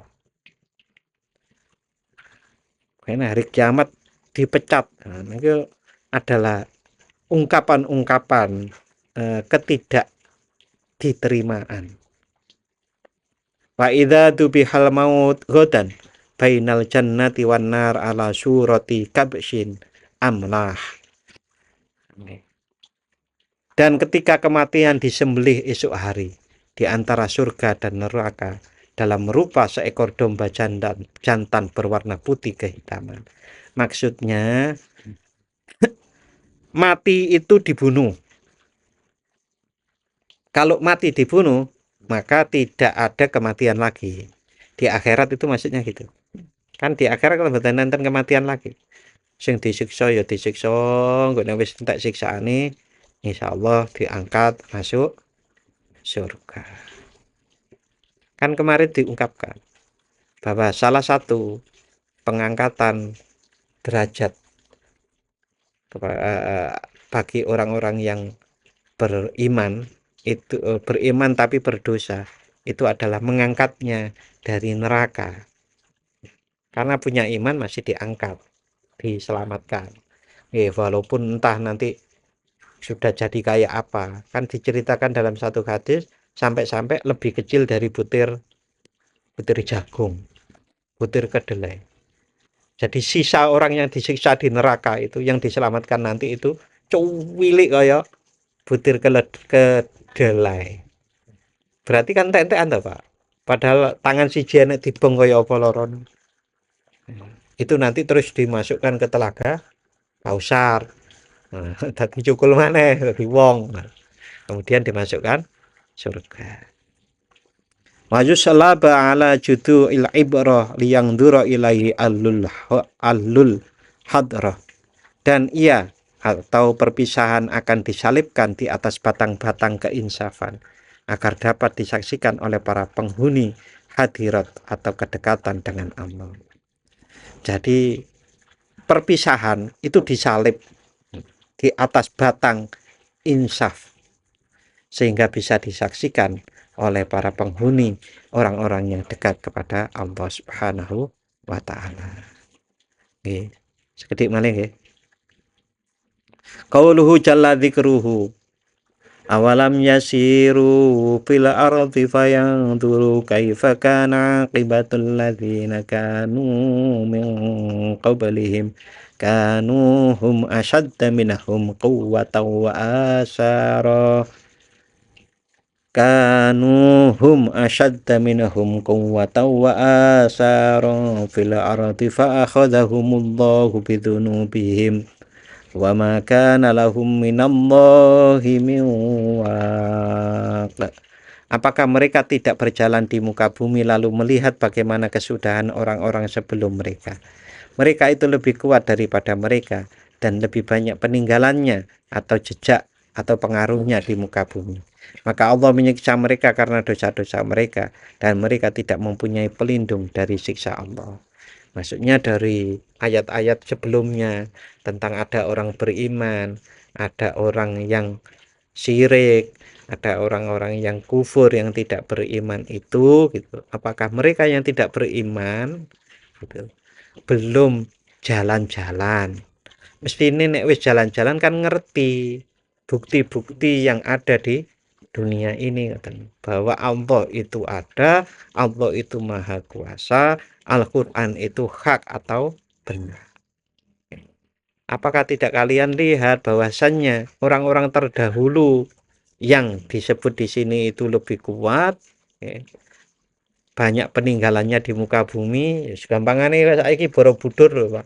Karena hari kiamat dipecat. Nah, itu adalah ungkapan-ungkapan ketidak diterimaan. Wa idza tubihal maut ghadan bainal jannati wan nar ala surati kabshin amlah. Dan ketika kematian disembelih esok hari di antara surga dan neraka dalam rupa seekor domba jantan berwarna putih kehitaman. Maksudnya mati itu dibunuh. Kalau mati dibunuh, maka tidak ada kematian lagi. Di akhirat itu maksudnya gitu. Kan di akhirat kalau mboten nenten kematian lagi. Sing disiksa ya disiksa, engko nek wis entek siksaane insyaallah diangkat masuk surga. Kan kemarin diungkapkan bahwa salah satu pengangkatan derajat bagi orang-orang yang beriman itu beriman tapi berdosa itu adalah mengangkatnya dari neraka. Karena punya iman masih diangkat, diselamatkan. Walaupun entah nanti sudah jadi kayak apa, kan diceritakan dalam satu hadis sampai-sampai lebih kecil dari butir jagung, butir kedelai. Jadi sisa orang yang disiksa di neraka itu yang diselamatkan nanti itu cuwilik kayak butir kedelai. Berarti kan entek-entekan to, Pak. Padahal tangan siji nek dibeng kaya apa loron. Itu nanti terus dimasukkan ke telaga Kausar. Nah, dadi cukul maneh dadi wong. kemudian dimasukkan surga. Wa yusallaba ala judu'il ibrah liyangdura ilaihi allul hadrah. Dan ia atau perpisahan akan disalibkan di atas batang-batang keinsafan agar dapat disaksikan oleh para penghuni hadirat atau kedekatan dengan Allah. Jadi perpisahan itu disalib di atas batang insaf sehingga bisa disaksikan oleh para penghuni orang-orang yang dekat kepada Allah Subhanahu wa taala. Nggih. Sekedhik malih nggih. Qauluhu jalla dzikruhu awalam yasiru fil ardi fayanzuru kaifa kana aqibatul ladzina kanu min qablihim kanu hum ashadda minhum quwwatan wa asara fil ardi fa akhadhahumullahu bidzunubihim wa ma kana lahum minallahi min waq. Apakah mereka tidak berjalan di muka bumi lalu melihat bagaimana kesudahan orang-orang sebelum mereka? Mereka itu lebih kuat daripada mereka dan lebih banyak peninggalannya atau jejak atau pengaruhnya di muka bumi. Maka Allah menyiksa mereka karena dosa-dosa mereka dan mereka tidak mempunyai pelindung dari siksa Allah. Maksudnya dari ayat-ayat sebelumnya tentang ada orang beriman, ada orang yang syirik, ada orang-orang yang kufur yang tidak beriman itu gitu. Apakah mereka yang tidak beriman gitu, belum jalan-jalan? Mesti ini nek wis jalan-jalan kan ngerti bukti-bukti yang ada di dunia ini, bahwa Allah itu ada, Allah itu maha kuasa, Al-Quran itu hak atau benar. Apakah tidak kalian lihat bahwasannya orang-orang terdahulu yang disebut di sini itu lebih kuat, banyak peninggalannya di muka bumi. Gampangane saiki Borobudur lho, Pak.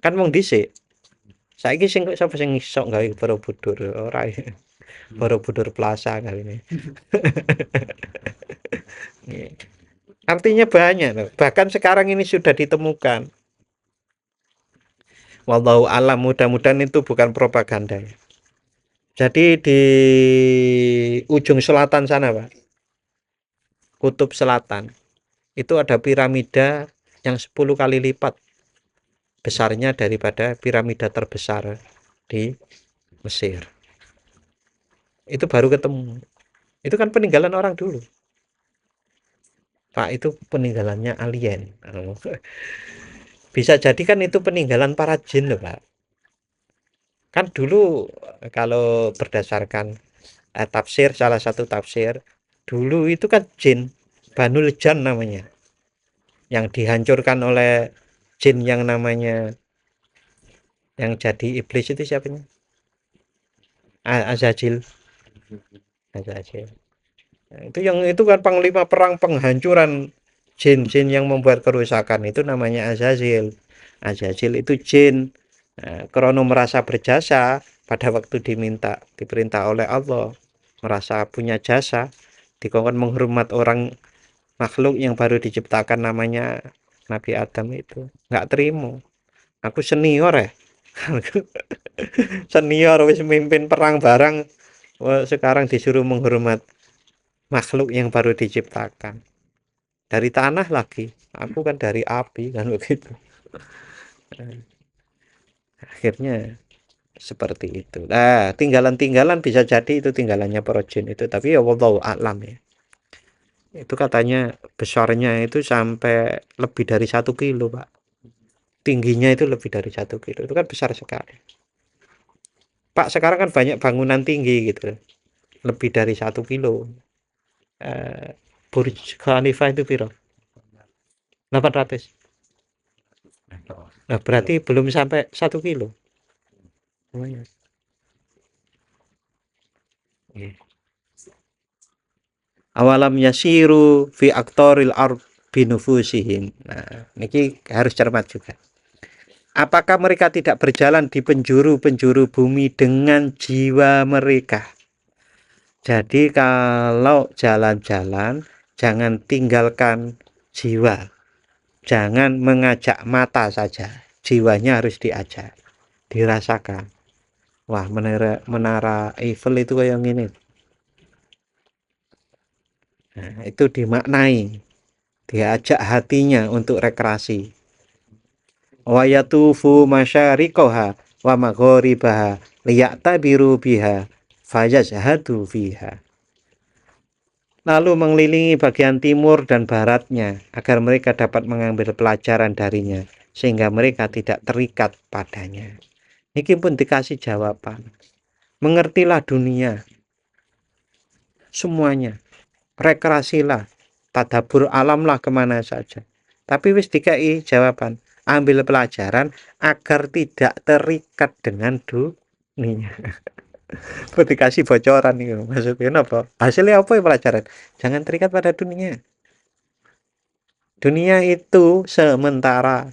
Kan wong dhisik. Saiki sing sapa sing iso gawe Borobudur ora. Borobudur Plaza kali ini. Artinya banyak loh. Bahkan sekarang ini sudah ditemukan. Wallahu alam, mudah-mudahan itu bukan propaganda ya. Jadi di ujung selatan sana, Pak, kutub selatan, itu ada piramida yang 10 kali lipat besarnya daripada piramida terbesar di Mesir. Itu baru ketemu. Itu kan peninggalan orang dulu. Pak, itu peninggalannya alien. Bisa jadi kan itu peninggalan para jin loh, Pak. Kan dulu kalau berdasarkan tafsir, salah satu tafsir, dulu itu kan jin, Banul Jan namanya, yang dihancurkan oleh jin yang namanya, yang jadi iblis itu siapanya? Azazil. Azazil. Itu yang itu kan panglima perang penghancuran jin-jin yang membuat kerusakan, itu namanya Azazil. Azazil itu jin. Krono merasa berjasa pada waktu diperintah oleh Allah, merasa punya jasa, dikongkon menghormat orang makhluk yang baru diciptakan namanya Nabi Adam itu, nggak terima. Aku senior ya. Senior wis mimpin perang barang, sekarang disuruh menghormat makhluk yang baru diciptakan dari tanah lagi, aku kan dari api kan begitu. Akhirnya seperti itu. Nah, tinggalan-tinggalan bisa jadi itu tinggalannya para jin itu, tapi ya wallahu a'lam ya. Itu katanya besarnya itu sampai lebih dari 1 kilo, Pak. Tingginya itu lebih dari 1 kilo. Itu kan besar sekali. Pak, sekarang kan banyak bangunan tinggi gitu, lebih dari 1 kilo. Burj Khalifa itu piro? 800. Nah, berarti belum sampai 1 kilo. Lumayan. Awalam yasiru fi aktoril ard binufusihim. Nah, ini harus cermat juga. Apakah mereka tidak berjalan di penjuru-penjuru bumi dengan jiwa mereka? Jadi kalau jalan-jalan jangan tinggalkan jiwa. Jangan mengajak mata saja. Jiwanya harus diajak, dirasakan. Wah, menara Eiffel itu kayak gini. Nah, itu dimaknai, diajak hatinya untuk rekreasi. Wa yatufu masyariqaha wa magharibaha liya'tabiru biha fayazhadu fiha. Lalu mengelilingi bagian timur dan baratnya agar mereka dapat mengambil pelajaran darinya sehingga mereka tidak terikat padanya. Ini pun dikasih jawaban. Mengertilah dunia semuanya, rekreasilah, tadabur alamlah kemana saja. Tapi wis dikai jawaban, ambil pelajaran agar tidak terikat dengan dunia. Kok dikasih bocoran nih, maksudnya apa? Hasilnya apa ya pelajaran? Jangan terikat pada dunia. Dunia itu sementara.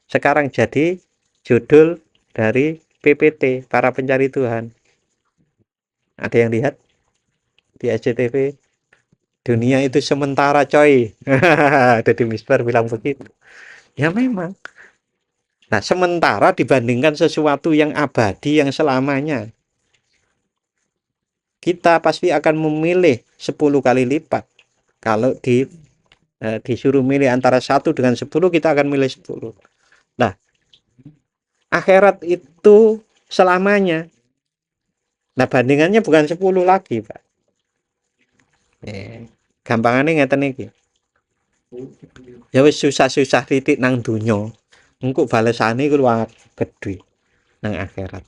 Sekarang jadi judul dari PPT, para pencari Tuhan. Ada yang lihat di SCTV? Dunia itu sementara, coy. Deddy Misbar bilang begitu. Ya memang. Nah, sementara dibandingkan sesuatu yang abadi, yang selamanya. Kita pasti akan memilih 10 kali lipat. Kalau disuruh milih antara 1 dengan 10, kita akan milih 10. Nah, akhirat itu selamanya. Nah, bandingannya bukan 10 lagi, Pak. Gampangannya ngeten iki. Ya wis susah-susah titik nang donya. Engko balesane iku luwih gedhe nang akhirat.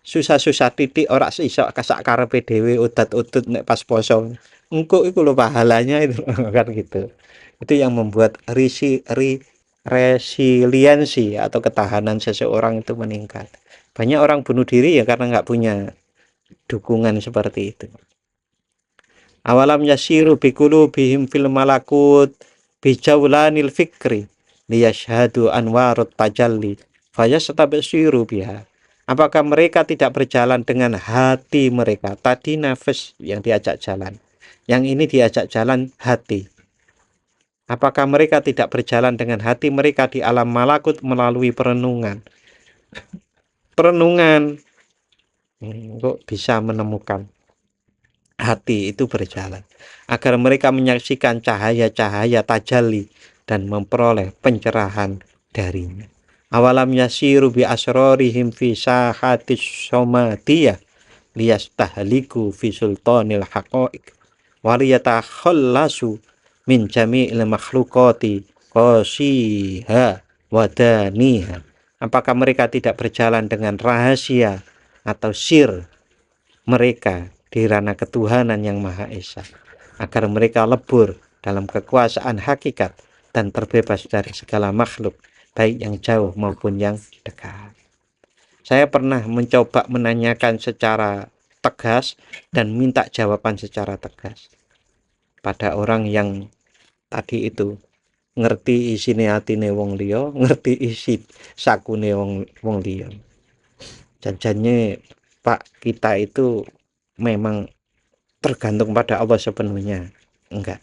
Susah-susah titik ora iso sak karepe dhewe udat-udut nek pas poso. Engko iku lho pahalanya itu kan gitu. Itu yang membuat resiliensi atau ketahanan seseorang itu meningkat. Banyak orang bunuh diri ya karena nggak punya dukungan seperti itu. Awalam yasiru biqulubihim fil malakut bijaulanil fikri liyashhadu anwarut tajalli fayastabsiru biha. Apakah mereka tidak berjalan dengan hati mereka? Tadi nafas yang diajak jalan. Yang ini diajak jalan hati. Apakah mereka tidak berjalan dengan hati mereka di alam malakut melalui perenungan? Perenungan kok bisa menemukan hati itu berjalan agar mereka menyaksikan cahaya-cahaya tajalli dan memperoleh pencerahan darinya. Awalam yasiru bi asrorihim fi sahatis somatiyah liyastahliku fi sultanil haqa'iq waliyatakhalasu min jami'il makhlukati qasiha wadaniha. Apakah mereka tidak berjalan dengan rahasia atau sir mereka di ranah ketuhanan yang Maha Esa, agar mereka lebur dalam kekuasaan hakikat dan terbebas dari segala makhluk, baik yang jauh maupun yang dekat. Saya pernah mencoba menanyakan secara tegas dan minta jawaban secara tegas pada orang yang tadi itu ngerti isine atine wong liya, ngerti isi sakune wong liya. Janjane Pak, kita itu memang tergantung pada Allah sepenuhnya? Enggak.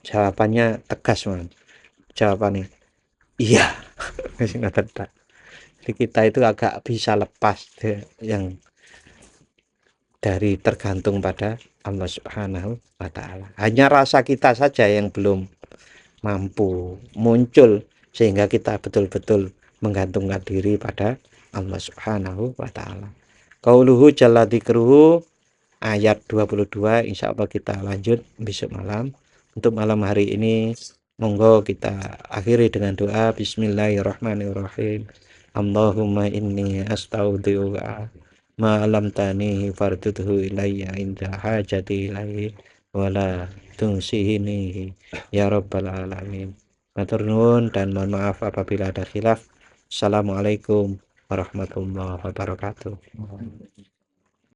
Jawabannya tegas, man. Jawabannya iya. Jadi kita itu agak bisa lepas yang dari tergantung pada Allah Subhanahu wa Ta'ala. Hanya rasa kita saja yang belum mampu muncul sehingga kita betul-betul menggantungkan diri pada Allah Subhanahu wa Ta'ala. Qauluhu jalla dzikruhu ayat 22, insya Allah kita lanjut besok malam. Untuk malam hari ini monggo kita akhiri dengan doa. Bismillahirrahmanirrahim. Allahumma inni astaudiuka ma alamtani fardudhu ilayya inda hajati ilaihi wala tunsihini ya rabbal alamin. Matur nuwun dan mohon maaf apabila ada khilaf. Assalamualaikum warahmatullahi wabarakatuh.